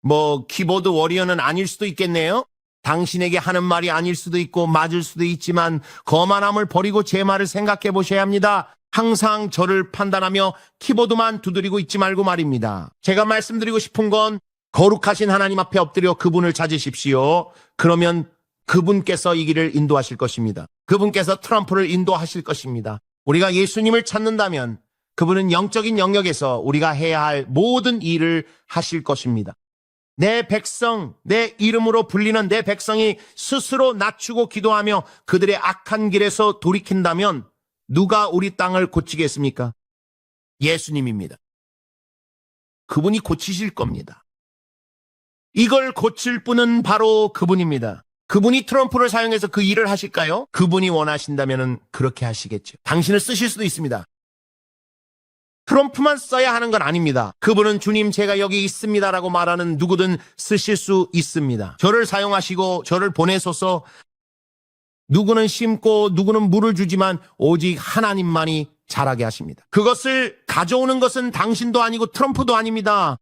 뭐 키보드 워리어는 아닐 수도 있겠네요. 당신에게 하는 말이 아닐 수도 있고 맞을 수도 있지만 거만함을 버리고 제 말을 생각해 보셔야 합니다. 항상 저를 판단하며 키보드만 두드리고 있지 말고 말입니다. 제가 말씀드리고 싶은 건 거룩하신 하나님 앞에 엎드려 그분을 찾으십시오. 그러면 그분께서 이 길을 인도하실 것입니다. 그분께서 트럼프를 인도하실 것입니다. 우리가 예수님을 찾는다면 그분은 영적인 영역에서 우리가 해야 할 모든 일을 하실 것입니다. 내 백성, 내 이름으로 불리는 내 백성이 스스로 낮추고 기도하며 그들의 악한 길에서 돌이킨다면 누가 우리 땅을 고치겠습니까? 예수님입니다. 그분이 고치실 겁니다. 이걸 고칠 분은 바로 그분입니다. 그분이 트럼프를 사용해서 그 일을 하실까요? 그분이 원하신다면 그렇게 하시겠죠. 당신을 쓰실 수도 있습니다. 트럼프만 써야 하는 건 아닙니다. 그분은 주님 제가 여기 있습니다라고 말하는 누구든 쓰실 수 있습니다. 저를 사용하시고 저를 보내소서. 누구는 심고 누구는 물을 주지만 오직 하나님만이 자라게 하십니다. 그것을 가져오는 것은 당신도 아니고 트럼프도 아닙니다.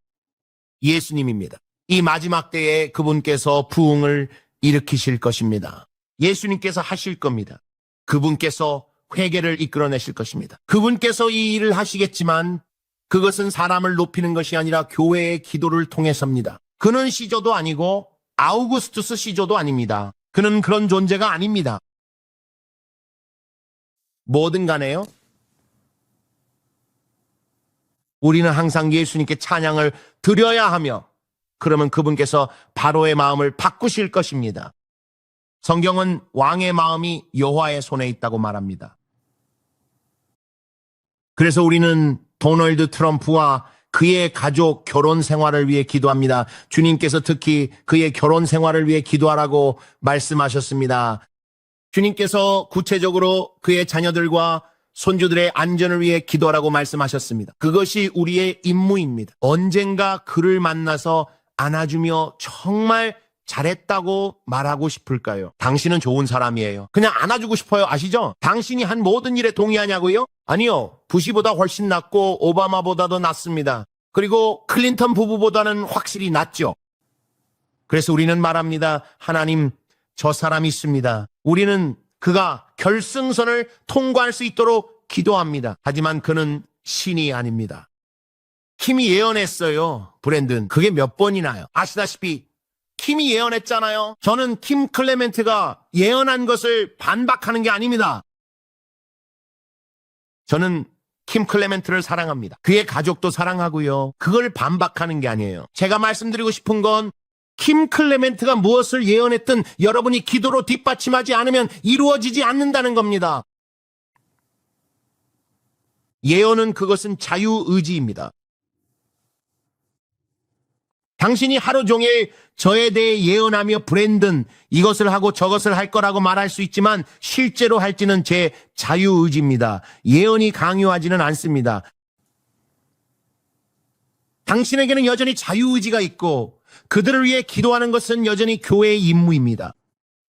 예수님입니다. 이 마지막 때에 그분께서 부흥을 일으키실 것입니다. 예수님께서 하실 겁니다. 그분께서 회개를 이끌어내실 것입니다. 그분께서 이 일을 하시겠지만 그것은 사람을 높이는 것이 아니라 교회의 기도를 통해서입니다. 그는 시조도 아니고 아우구스투스 시조도 아닙니다. 그는 그런 존재가 아닙니다. 뭐든 간에요. 우리는 항상 예수님께 찬양을 드려야 하며 그러면 그분께서 바로의 마음을 바꾸실 것입니다. 성경은 왕의 마음이 여호와의 손에 있다고 말합니다. 그래서 우리는 도널드 트럼프와 그의 가족 결혼 생활을 위해 기도합니다. 주님께서 특히 그의 결혼 생활을 위해 기도하라고 말씀하셨습니다. 주님께서 구체적으로 그의 자녀들과 손주들의 안전을 위해 기도하라고 말씀하셨습니다. 그것이 우리의 임무입니다. 언젠가 그를 만나서 안아주며 정말 잘했다고 말하고 싶을까요? 당신은 좋은 사람이에요. 그냥 안아주고 싶어요. 아시죠? 당신이 한 모든 일에 동의하냐고요? 아니요. 부시보다 훨씬 낫고 오바마보다도 낫습니다. 그리고 클린턴 부부보다는 확실히 낫죠. 그래서 우리는 말합니다. 하나님, 저 사람이 있습니다. 우리는 그가 결승선을 통과할 수 있도록 기도합니다. 하지만 그는 신이 아닙니다. 킴이 예언했어요. 브랜든. 그게 몇 번이나요? 아시다시피 킴이 예언했잖아요. 저는 킴 클레멘트가 예언한 것을 반박하는 게 아닙니다. 저는 킴 클레멘트를 사랑합니다. 그의 가족도 사랑하고요. 그걸 반박하는 게 아니에요. 제가 말씀드리고 싶은 건 킴 클레멘트가 무엇을 예언했든 여러분이 기도로 뒷받침하지 않으면 이루어지지 않는다는 겁니다. 예언은 그것은 자유의지입니다. 당신이 하루 종일 저에 대해 예언하며 브랜든 이것을 하고 저것을 할 거라고 말할 수 있지만 실제로 할지는 제 자유의지입니다. 예언이 강요하지는 않습니다. 당신에게는 여전히 자유의지가 있고 그들을 위해 기도하는 것은 여전히 교회의 임무입니다.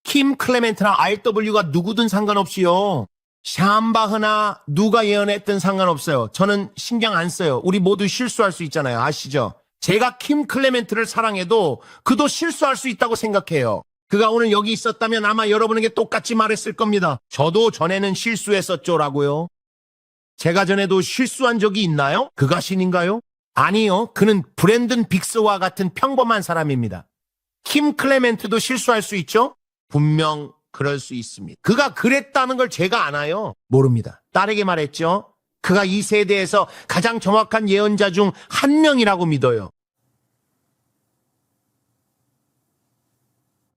킴 클레멘트나 RW가 누구든 상관없이요. 샴바흐나 누가 예언했든 상관없어요. 저는 신경 안 써요. 우리 모두 실수할 수 있잖아요. 아시죠? 제가 킴 클레멘트를 사랑해도 그도 실수할 수 있다고 생각해요. 그가 오늘 여기 있었다면 아마 여러분에게 똑같이 말했을 겁니다. 저도 전에는 실수했었죠라고요. 제가 전에도 실수한 적이 있나요? 그가 신인가요? 아니요. 그는 브랜든 빅스와 같은 평범한 사람입니다. 킴 클레멘트도 실수할 수 있죠? 분명 그럴 수 있습니다. 그가 그랬다는 걸 제가 아나요? 모릅니다. 딸에게 말했죠. 그가 이 세대에서 가장 정확한 예언자 중 한 명이라고 믿어요.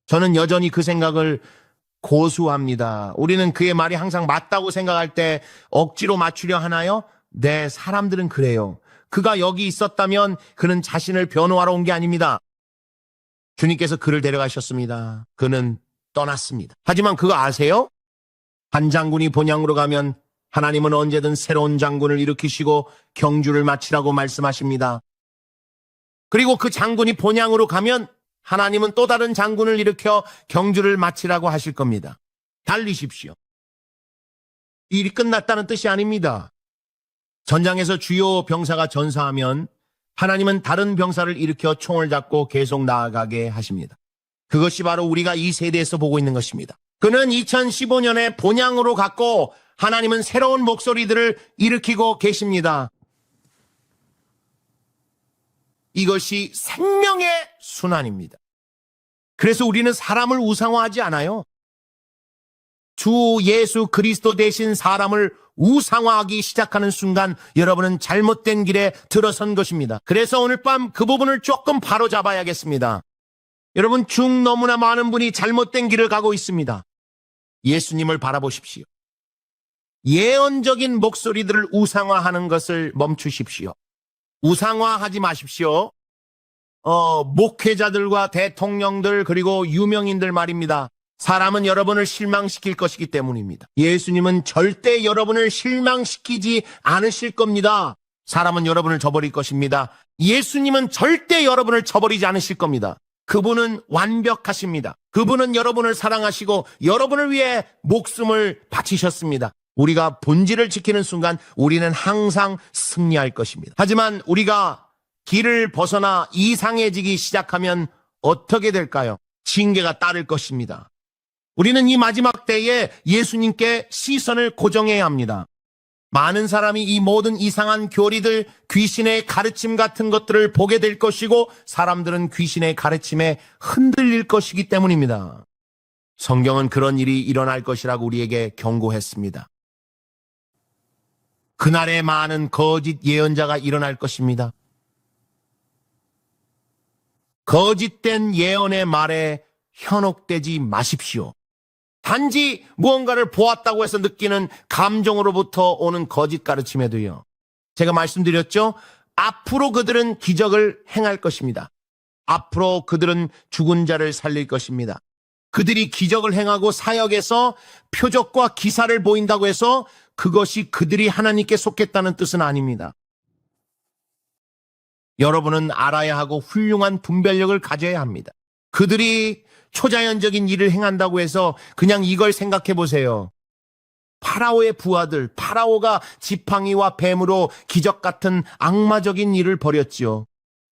저는 여전히 그 생각을 고수합니다. 우리는 그의 말이 항상 맞다고 생각할 때 억지로 맞추려 하나요? 네, 사람들은 그래요. 그가 여기 있었다면 그는 자신을 변호하러 온 게 아닙니다. 주님께서 그를 데려가셨습니다. 그는 떠났습니다. 하지만 그거 아세요? 한 장군이 본향으로 가면 하나님은 언제든 새로운 장군을 일으키시고 경주를 마치라고 말씀하십니다. 그리고 그 장군이 본향으로 가면 하나님은 또 다른 장군을 일으켜 경주를 마치라고 하실 겁니다. 달리십시오. 일이 끝났다는 뜻이 아닙니다. 전장에서 주요 병사가 전사하면 하나님은 다른 병사를 일으켜 총을 잡고 계속 나아가게 하십니다. 그것이 바로 우리가 이 세대에서 보고 있는 것입니다. 그는 2015년에 본향으로 갔고 하나님은 새로운 목소리들을 일으키고 계십니다. 이것이 생명의 순환입니다. 그래서 우리는 사람을 우상화하지 않아요. 주 예수 그리스도 대신 사람을 우상화하기 시작하는 순간 여러분은 잘못된 길에 들어선 것입니다. 그래서 오늘 밤 그 부분을 조금 바로잡아야겠습니다. 여러분 너무나 많은 분이 잘못된 길을 가고 있습니다. 예수님을 바라보십시오. 예언적인 목소리들을 우상화하는 것을 멈추십시오. 우상화하지 마십시오. 목회자들과 대통령들 그리고 유명인들 말입니다. 사람은 여러분을 실망시킬 것이기 때문입니다. 예수님은 절대 여러분을 실망시키지 않으실 겁니다. 사람은 여러분을 저버릴 것입니다. 예수님은 절대 여러분을 저버리지 않으실 겁니다. 그분은 완벽하십니다. 그분은 여러분을 사랑하시고 여러분을 위해 목숨을 바치셨습니다. 우리가 본질을 지키는 순간 우리는 항상 승리할 것입니다. 하지만 우리가 길을 벗어나 이상해지기 시작하면 어떻게 될까요? 징계가 따를 것입니다. 우리는 이 마지막 때에 예수님께 시선을 고정해야 합니다. 많은 사람이 이 모든 이상한 교리들, 귀신의 가르침 같은 것들을 보게 될 것이고 사람들은 귀신의 가르침에 흔들릴 것이기 때문입니다. 성경은 그런 일이 일어날 것이라고 우리에게 경고했습니다. 그날에 많은 거짓 예언자가 일어날 것입니다. 거짓된 예언의 말에 현혹되지 마십시오. 단지 무언가를 보았다고 해서 느끼는 감정으로부터 오는 거짓 가르침에도요. 제가 말씀드렸죠? 앞으로 그들은 기적을 행할 것입니다. 앞으로 그들은 죽은 자를 살릴 것입니다. 그들이 기적을 행하고 사역에서 표적과 기사를 보인다고 해서 그것이 그들이 하나님께 속했다는 뜻은 아닙니다. 여러분은 알아야 하고 훌륭한 분별력을 가져야 합니다. 그들이 초자연적인 일을 행한다고 해서 그냥 이걸 생각해 보세요. 파라오의 부하들, 파라오가 지팡이와 뱀으로 기적 같은 악마적인 일을 벌였지요.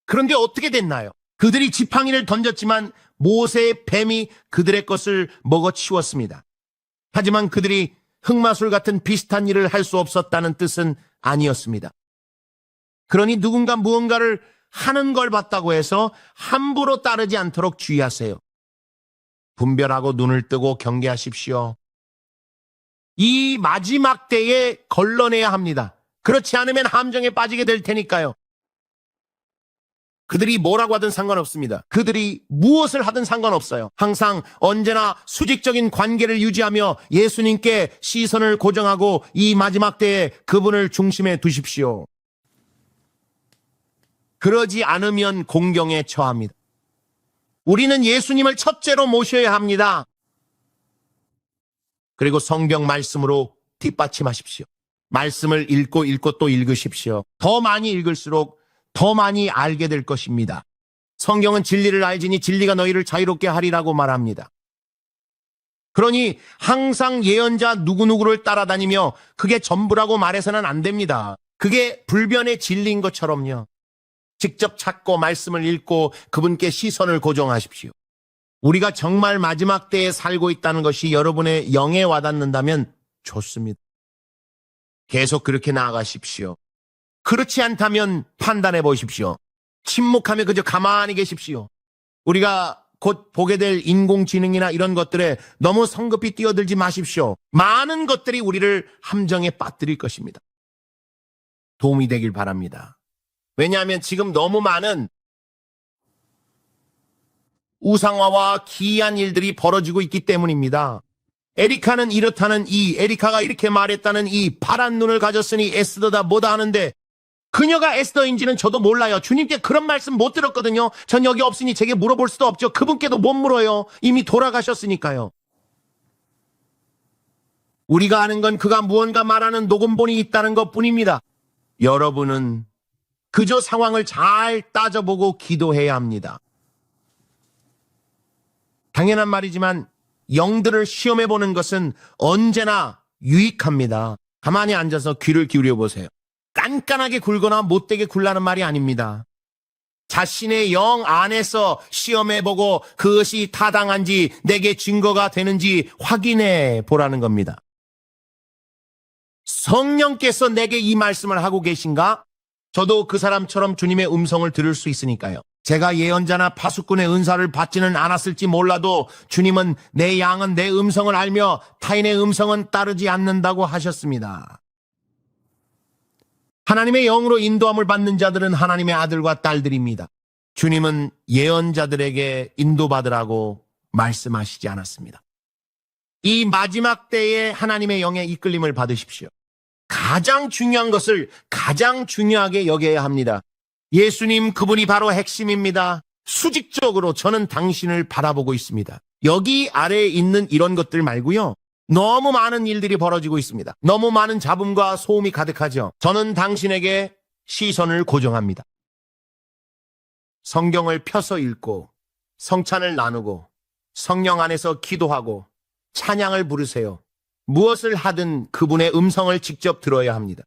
그런데 어떻게 됐나요? 그들이 지팡이를 던졌지만 모세의 뱀이 그들의 것을 먹어치웠습니다. 하지만 그들이 흑마술 같은 비슷한 일을 할 수 없었다는 뜻은 아니었습니다. 그러니 누군가 무언가를 하는 걸 봤다고 해서 함부로 따르지 않도록 주의하세요. 분별하고 눈을 뜨고 경계하십시오. 이 마지막 때에 걸러내야 합니다. 그렇지 않으면 함정에 빠지게 될 테니까요. 그들이 뭐라고 하든 상관없습니다. 그들이 무엇을 하든 상관없어요. 항상 언제나 수직적인 관계를 유지하며 예수님께 시선을 고정하고 이 마지막 때에 그분을 중심에 두십시오. 그러지 않으면 공경에 처합니다. 우리는 예수님을 첫째로 모셔야 합니다. 그리고 성경 말씀으로 뒷받침하십시오. 말씀을 읽고 또 읽으십시오. 더 많이 읽을수록 더 많이 알게 될 것입니다. 성경은 진리를 알지니 진리가 너희를 자유롭게 하리라고 말합니다. 그러니 항상 예언자 누구누구를 따라다니며 그게 전부라고 말해서는 안 됩니다. 그게 불변의 진리인 것처럼요. 직접 찾고 말씀을 읽고 그분께 시선을 고정하십시오. 우리가 정말 마지막 때에 살고 있다는 것이 여러분의 영에 와닿는다면 좋습니다. 계속 그렇게 나아가십시오. 그렇지 않다면 판단해 보십시오. 침묵하며 그저 가만히 계십시오. 우리가 곧 보게 될 인공지능이나 이런 것들에 너무 성급히 뛰어들지 마십시오. 많은 것들이 우리를 함정에 빠뜨릴 것입니다. 도움이 되길 바랍니다. 왜냐하면 지금 너무 많은 우상화와 기이한 일들이 벌어지고 있기 때문입니다. 에리카는 이렇다는 에리카가 이렇게 말했다는 파란 눈을 가졌으니 에스더다 뭐다 하는데 그녀가 에스더인지는 저도 몰라요. 주님께 그런 말씀 못 들었거든요. 전 여기 없으니 제게 물어볼 수도 없죠. 그분께도 못 물어요. 이미 돌아가셨으니까요. 우리가 아는 건 그가 무언가 말하는 녹음본이 있다는 것뿐입니다. 여러분은 그저 상황을 잘 따져보고 기도해야 합니다. 당연한 말이지만 영들을 시험해보는 것은 언제나 유익합니다. 가만히 앉아서 귀를 기울여 보세요. 깐깐하게 굴거나 못되게 굴라는 말이 아닙니다. 자신의 영 안에서 시험해보고 그것이 타당한지 내게 증거가 되는지 확인해 보라는 겁니다. 성령께서 내게 이 말씀을 하고 계신가? 저도 그 사람처럼 주님의 음성을 들을 수 있으니까요. 제가 예언자나 파수꾼의 은사를 받지는 않았을지 몰라도 주님은 내 양은 내 음성을 알며 타인의 음성은 따르지 않는다고 하셨습니다. 하나님의 영으로 인도함을 받는 자들은 하나님의 아들과 딸들입니다. 주님은 예언자들에게 인도받으라고 말씀하시지 않았습니다. 이 마지막 때에 하나님의 영의 이끌림을 받으십시오. 가장 중요한 것을 가장 중요하게 여겨야 합니다. 예수님 그분이 바로 핵심입니다. 수직적으로 저는 당신을 바라보고 있습니다. 여기 아래에 있는 이런 것들 말고요. 너무 많은 일들이 벌어지고 있습니다. 너무 많은 잡음과 소음이 가득하죠. 저는 당신에게 시선을 고정합니다. 성경을 펴서 읽고 성찬을 나누고 성령 안에서 기도하고 찬양을 부르세요. 무엇을 하든 그분의 음성을 직접 들어야 합니다.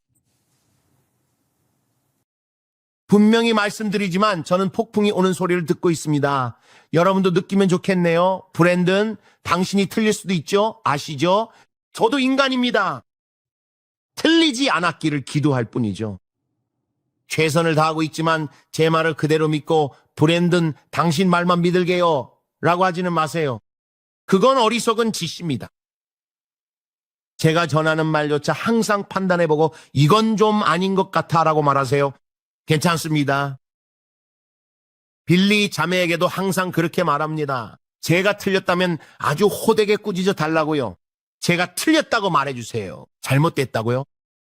분명히 말씀드리지만 저는 폭풍이 오는 소리를 듣고 있습니다. 여러분도 느끼면 좋겠네요. 브랜든, 당신이 틀릴 수도 있죠? 아시죠? 저도 인간입니다. 틀리지 않았기를 기도할 뿐이죠. 최선을 다하고 있지만 제 말을 그대로 믿고 브랜든, 당신 말만 믿을게요 라고 하지는 마세요. 그건 어리석은 짓입니다. 제가 전하는 말조차 항상 판단해보고 이건 좀 아닌 것 같아 라고 말하세요. 괜찮습니다. 빌리 자매에게도 항상 그렇게 말합니다. 제가 틀렸다면 아주 호되게 꾸짖어 달라고요. 제가 틀렸다고 말해주세요. 잘못됐다고요?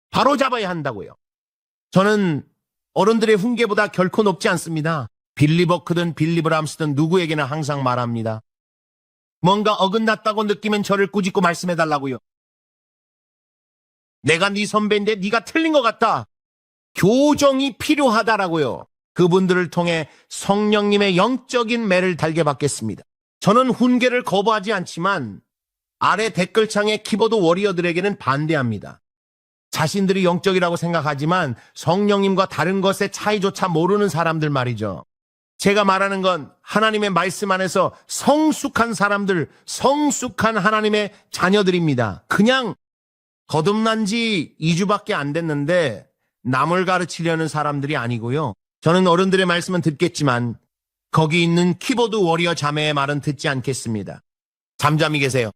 바로 잡아야 한다고요. 저는 어른들의 훈계보다 결코 높지 않습니다. 빌리 버크든 빌리 브람스든 누구에게나 항상 말합니다. 뭔가 어긋났다고 느끼면 저를 꾸짖고 말씀해달라고요. 내가 네 선배인데 네가 틀린 것 같다. 교정이 필요하다라고요. 그분들을 통해 성령님의 영적인 매를 달게 받겠습니다. 저는 훈계를 거부하지 않지만 아래 댓글창의 키보드 워리어들에게는 반대합니다. 자신들이 영적이라고 생각하지만 성령님과 다른 것의 차이조차 모르는 사람들 말이죠. 제가 말하는 건 하나님의 말씀 안에서 성숙한 사람들, 성숙한 하나님의 자녀들입니다. 그냥 거듭난 지 2주밖에 안 됐는데 남을 가르치려는 사람들이 아니고요. 저는 어른들의 말씀은 듣겠지만 거기 있는 키보드 워리어 자매의 말은 듣지 않겠습니다. 잠잠히 계세요.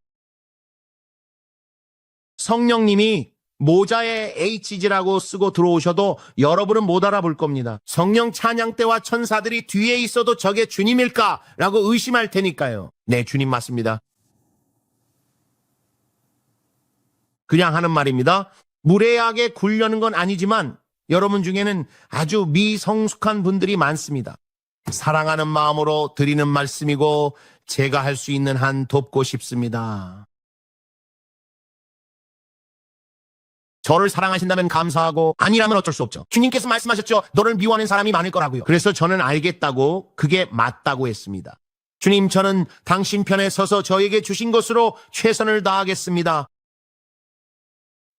성령님이 모자에 HG라고 쓰고 들어오셔도 여러분은 못 알아볼 겁니다. 성령 찬양 때와 천사들이 뒤에 있어도 저게 주님일까? 라고 의심할 테니까요. 네, 주님 맞습니다. 그냥 하는 말입니다. 무례하게 굴려는 건 아니지만 여러분 중에는 아주 미성숙한 분들이 많습니다. 사랑하는 마음으로 드리는 말씀이고 제가 할 수 있는 한 돕고 싶습니다. 저를 사랑하신다면 감사하고 아니라면 어쩔 수 없죠. 주님께서 말씀하셨죠. 너를 미워하는 사람이 많을 거라고요. 그래서 저는 알겠다고 그게 맞다고 했습니다. 주님, 저는 당신 편에 서서 저에게 주신 것으로 최선을 다하겠습니다.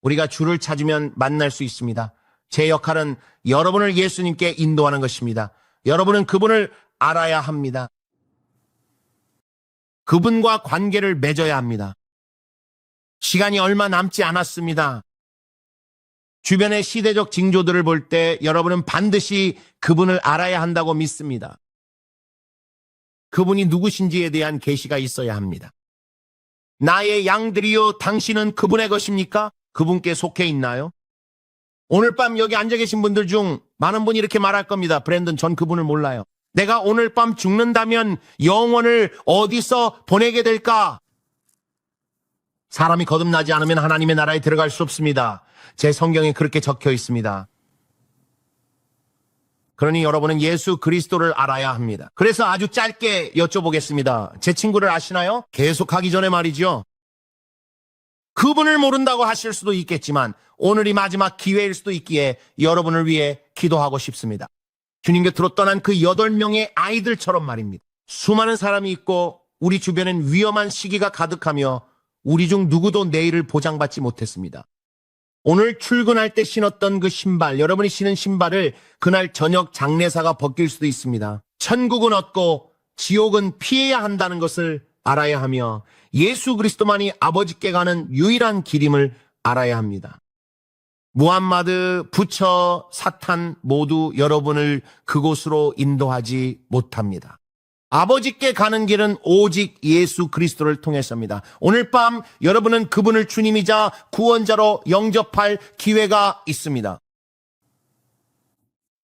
우리가 주를 찾으면 만날 수 있습니다. 제 역할은 여러분을 예수님께 인도하는 것입니다. 여러분은 그분을 알아야 합니다. 그분과 관계를 맺어야 합니다. 시간이 얼마 남지 않았습니다. 주변의 시대적 징조들을 볼 때 여러분은 반드시 그분을 알아야 한다고 믿습니다. 그분이 누구신지에 대한 계시가 있어야 합니다. 나의 양들이요, 당신은 그분의 것입니까? 그분께 속해 있나요? 오늘 밤 여기 앉아 계신 분들 중 많은 분이 이렇게 말할 겁니다. 브랜든, 전 그분을 몰라요. 내가 오늘 밤 죽는다면 영혼을 어디서 보내게 될까? 사람이 거듭나지 않으면 하나님의 나라에 들어갈 수 없습니다. 제 성경에 그렇게 적혀 있습니다. 그러니 여러분은 예수 그리스도를 알아야 합니다. 그래서 아주 짧게 여쭤보겠습니다. 제 친구를 아시나요? 계속하기 전에 말이죠. 그분을 모른다고 하실 수도 있겠지만 오늘이 마지막 기회일 수도 있기에 여러분을 위해 기도하고 싶습니다. 주님 곁으로 떠난 그 8명의 아이들처럼 말입니다. 수많은 사람이 있고 우리 주변엔 위험한 시기가 가득하며 우리 중 누구도 내일을 보장받지 못했습니다. 오늘 출근할 때 신었던 그 신발, 여러분이 신은 신발을 그날 저녁 장례사가 벗길 수도 있습니다. 천국은 얻고 지옥은 피해야 한다는 것을 알아야 하며 예수 그리스도만이 아버지께 가는 유일한 길임을 알아야 합니다. 무함마드, 부처, 사탄 모두 여러분을 그곳으로 인도하지 못합니다. 아버지께 가는 길은 오직 예수 그리스도를 통해서입니다. 오늘 밤 여러분은 그분을 주님이자 구원자로 영접할 기회가 있습니다.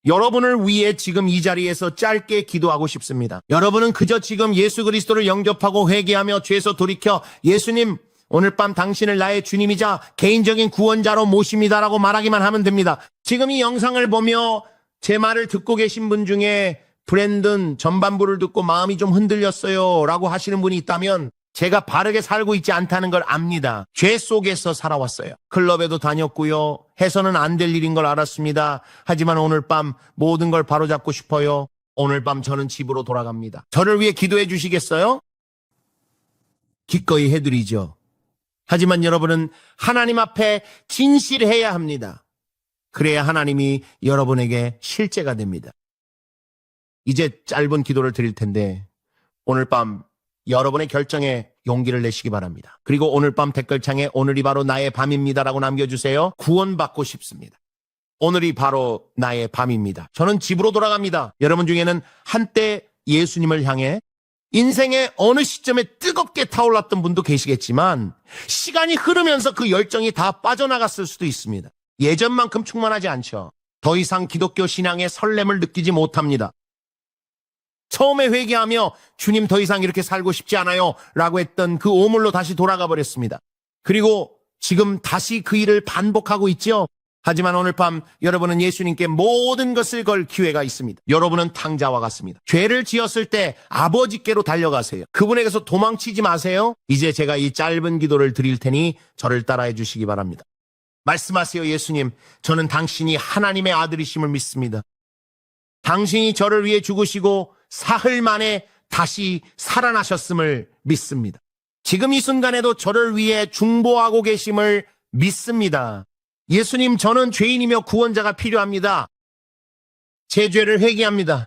여러분을 위해 지금 이 자리에서 짧게 기도하고 싶습니다. 여러분은 그저 지금 예수 그리스도를 영접하고 회개하며 죄에서 돌이켜 예수님, 오늘 밤 당신을 나의 주님이자 개인적인 구원자로 모십니다라고 말하기만 하면 됩니다. 지금 이 영상을 보며 제 말을 듣고 계신 분 중에 브랜든, 전반부를 듣고 마음이 좀 흔들렸어요 라고 하시는 분이 있다면 제가 바르게 살고 있지 않다는 걸 압니다. 죄 속에서 살아왔어요. 클럽에도 다녔고요. 해서는 안 될 일인 걸 알았습니다. 하지만 오늘 밤 모든 걸 바로잡고 싶어요. 오늘 밤 저는 집으로 돌아갑니다. 저를 위해 기도해 주시겠어요? 기꺼이 해드리죠. 하지만 여러분은 하나님 앞에 진실해야 합니다. 그래야 하나님이 여러분에게 실제가 됩니다. 이제 짧은 기도를 드릴 텐데 오늘 밤 여러분의 결정에 용기를 내시기 바랍니다. 그리고 오늘 밤 댓글창에 오늘이 바로 나의 밤입니다라고 남겨주세요. 구원받고 싶습니다. 오늘이 바로 나의 밤입니다. 저는 집으로 돌아갑니다. 여러분 중에는 한때 예수님을 향해 인생의 어느 시점에 뜨겁게 타올랐던 분도 계시겠지만 시간이 흐르면서 그 열정이 다 빠져나갔을 수도 있습니다. 예전만큼 충만하지 않죠. 더 이상 기독교 신앙의 설렘을 느끼지 못합니다. 처음에 회개하며 주님 더 이상 이렇게 살고 싶지 않아요 라고 했던 그 오물로 다시 돌아가 버렸습니다. 그리고 지금 다시 그 일을 반복하고 있죠. 하지만 오늘 밤 여러분은 예수님께 모든 것을 걸 기회가 있습니다. 여러분은 탕자와 같습니다. 죄를 지었을 때 아버지께로 달려가세요. 그분에게서 도망치지 마세요. 이제 제가 이 짧은 기도를 드릴 테니 저를 따라해 주시기 바랍니다. 말씀하세요. 예수님, 저는 당신이 하나님의 아들이심을 믿습니다. 당신이 저를 위해 죽으시고 사흘 만에 다시 살아나셨음을 믿습니다. 지금 이 순간에도 저를 위해 중보하고 계심을 믿습니다. 예수님, 저는 죄인이며 구원자가 필요합니다. 제 죄를 회개합니다.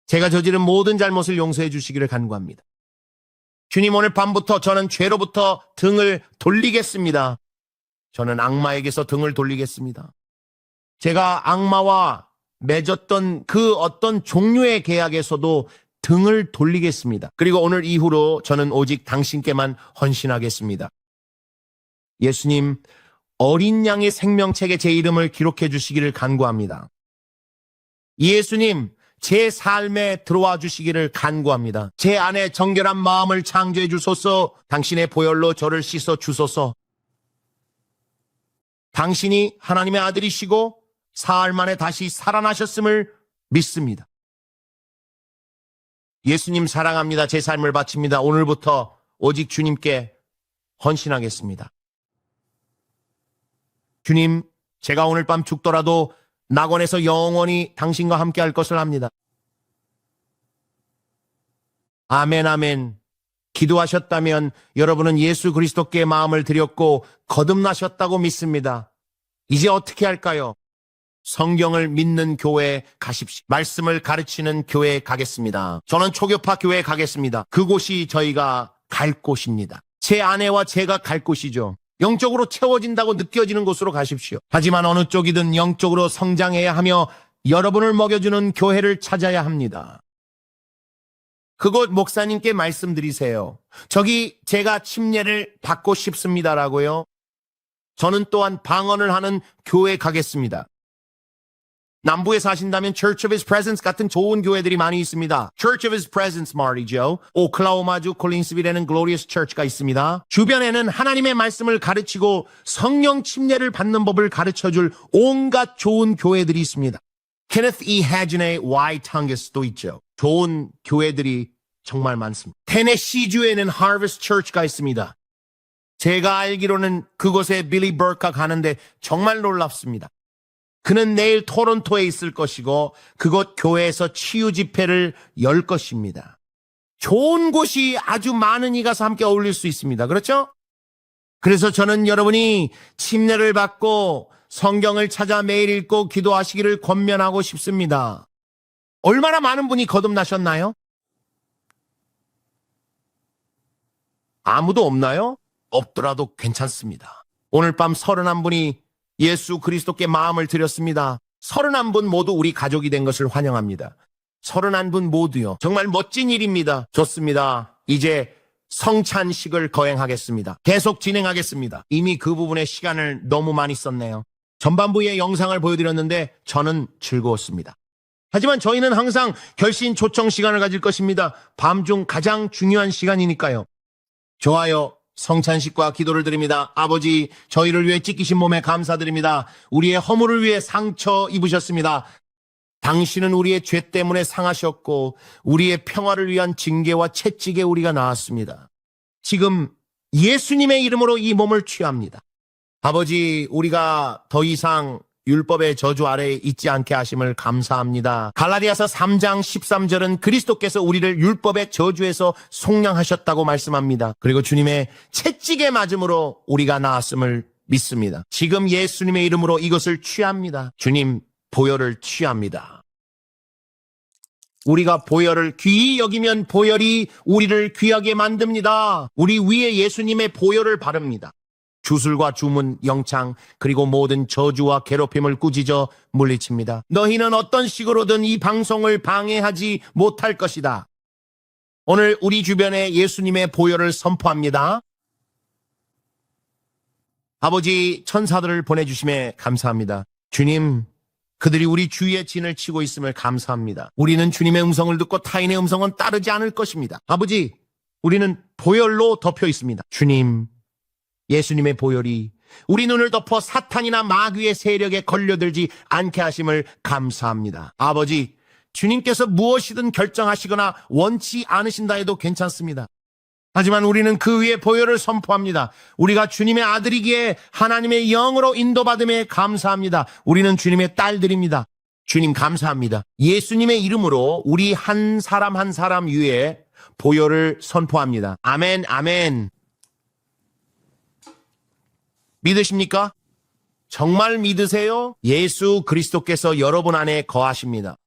제가 저지른 모든 잘못을 용서해 주시기를 간구합니다. 주님, 오늘 밤부터 저는 죄로부터 등을 돌리겠습니다. 저는 악마에게서 등을 돌리겠습니다. 제가 악마와 맺었던 그 어떤 종류의 계약에서도 등을 돌리겠습니다. 그리고 오늘 이후로 저는 오직 당신께만 헌신하겠습니다. 예수님, 어린 양의 생명책에 제 이름을 기록해 주시기를 간구합니다. 예수님, 제 삶에 들어와 주시기를 간구합니다. 제 안에 정결한 마음을 창조해 주소서. 당신의 보혈로 저를 씻어 주소서. 당신이 하나님의 아들이시고 사흘 만에 다시 살아나셨음을 믿습니다. 예수님 사랑합니다. 제 삶을 바칩니다. 오늘부터 오직 주님께 헌신하겠습니다. 주님, 제가 오늘 밤 죽더라도 낙원에서 영원히 당신과 함께 할 것을 합니다. 아멘, 아멘. 기도하셨다면 여러분은 예수 그리스도께 마음을 드렸고 거듭나셨다고 믿습니다. 이제 어떻게 할까요? 성경을 믿는 교회에 가십시오. 말씀을 가르치는 교회에 가겠습니다. 저는 초교파 교회에 가겠습니다. 그곳이 저희가 갈 곳입니다. 제 아내와 제가 갈 곳이죠. 영적으로 채워진다고 느껴지는 곳으로 가십시오. 하지만 어느 쪽이든 영적으로 성장해야 하며 여러분을 먹여주는 교회를 찾아야 합니다. 그곳 목사님께 말씀드리세요. 저기 제가 침례를 받고 싶습니다라고요. 저는 또한 방언을 하는 교회에 가겠습니다. 남부에 사신다면 Church of His Presence 같은 좋은 교회들이 많이 있습니다. Church of His Presence 말이죠. 오클라호마주 콜린스빌에는 Glorious Church가 있습니다. 주변에는 하나님의 말씀을 가르치고 성령 침례를 받는 법을 가르쳐줄 온갖 좋은 교회들이 있습니다. Kenneth E. Hagin의 Y. Tungis도 있죠. 좋은 교회들이 정말 많습니다. 테네시주에는 Harvest Church가 있습니다. 제가 알기로는 그곳에 빌리 버크가 가는데 정말 놀랍습니다. 그는 내일 토론토에 있을 것이고 그곳 교회에서 치유 집회를 열 것입니다. 좋은 곳이 아주 많은 이 가서 함께 어울릴 수 있습니다. 그렇죠? 그래서 저는 여러분이 침례를 받고 성경을 찾아 매일 읽고 기도하시기를 권면하고 싶습니다. 얼마나 많은 분이 거듭나셨나요? 아무도 없나요? 없더라도 괜찮습니다. 오늘 밤 31분이 예수 그리스도께 마음을 드렸습니다. 31분 모두 우리 가족이 된 것을 환영합니다. 31분 모두요. 정말 멋진 일입니다. 좋습니다. 이제 성찬식을 거행하겠습니다. 계속 진행하겠습니다. 이미 그 부분에 시간을 너무 많이 썼네요. 전반부의 영상을 보여드렸는데 저는 즐거웠습니다. 하지만 저희는 항상 결신 초청 시간을 가질 것입니다. 밤중 가장 중요한 시간이니까요. 좋아요. 성찬식과 기도를 드립니다. 아버지, 저희를 위해 찢기신 몸에 감사드립니다. 우리의 허물을 위해 상처 입으셨습니다. 당신은 우리의 죄 때문에 상하셨고 우리의 평화를 위한 징계와 채찍에 우리가 나왔습니다. 지금 예수님의 이름으로 이 몸을 취합니다. 아버지, 우리가 더 이상 율법의 저주 아래에 있지 않게 하심을 감사합니다. 갈라디아서 3장 13절은 그리스도께서 우리를 율법의 저주에서 속량하셨다고 말씀합니다. 그리고 주님의 채찍에 맞음으로 우리가 나았음을 믿습니다. 지금 예수님의 이름으로 이것을 취합니다. 주님, 보혈을 취합니다. 우리가 보혈을 귀히 여기면 보혈이 우리를 귀하게 만듭니다. 우리 위에 예수님의 보혈을 바릅니다. 주술과 주문, 영창, 그리고 모든 저주와 괴롭힘을 꾸짖어 물리칩니다. 너희는 어떤 식으로든 이 방송을 방해하지 못할 것이다. 오늘 우리 주변에 예수님의 보혈을 선포합니다. 아버지, 천사들을 보내주심에 감사합니다. 주님, 그들이 우리 주위에 진을 치고 있음을 감사합니다. 우리는 주님의 음성을 듣고 타인의 음성은 따르지 않을 것입니다. 아버지, 우리는 보혈로 덮여 있습니다. 주님, 예수님의 보혈이 우리 눈을 덮어 사탄이나 마귀의 세력에 걸려들지 않게 하심을 감사합니다. 아버지, 주님께서 무엇이든 결정하시거나 원치 않으신다 해도 괜찮습니다. 하지만 우리는 그 위에 보혈을 선포합니다. 우리가 주님의 아들이기에 하나님의 영으로 인도받음에 감사합니다. 우리는 주님의 딸들입니다. 주님 감사합니다. 예수님의 이름으로 우리 한 사람 한 사람 위에 보혈을 선포합니다. 아멘, 아멘. 믿으십니까? 정말 믿으세요? 예수 그리스도께서 여러분 안에 거하십니다.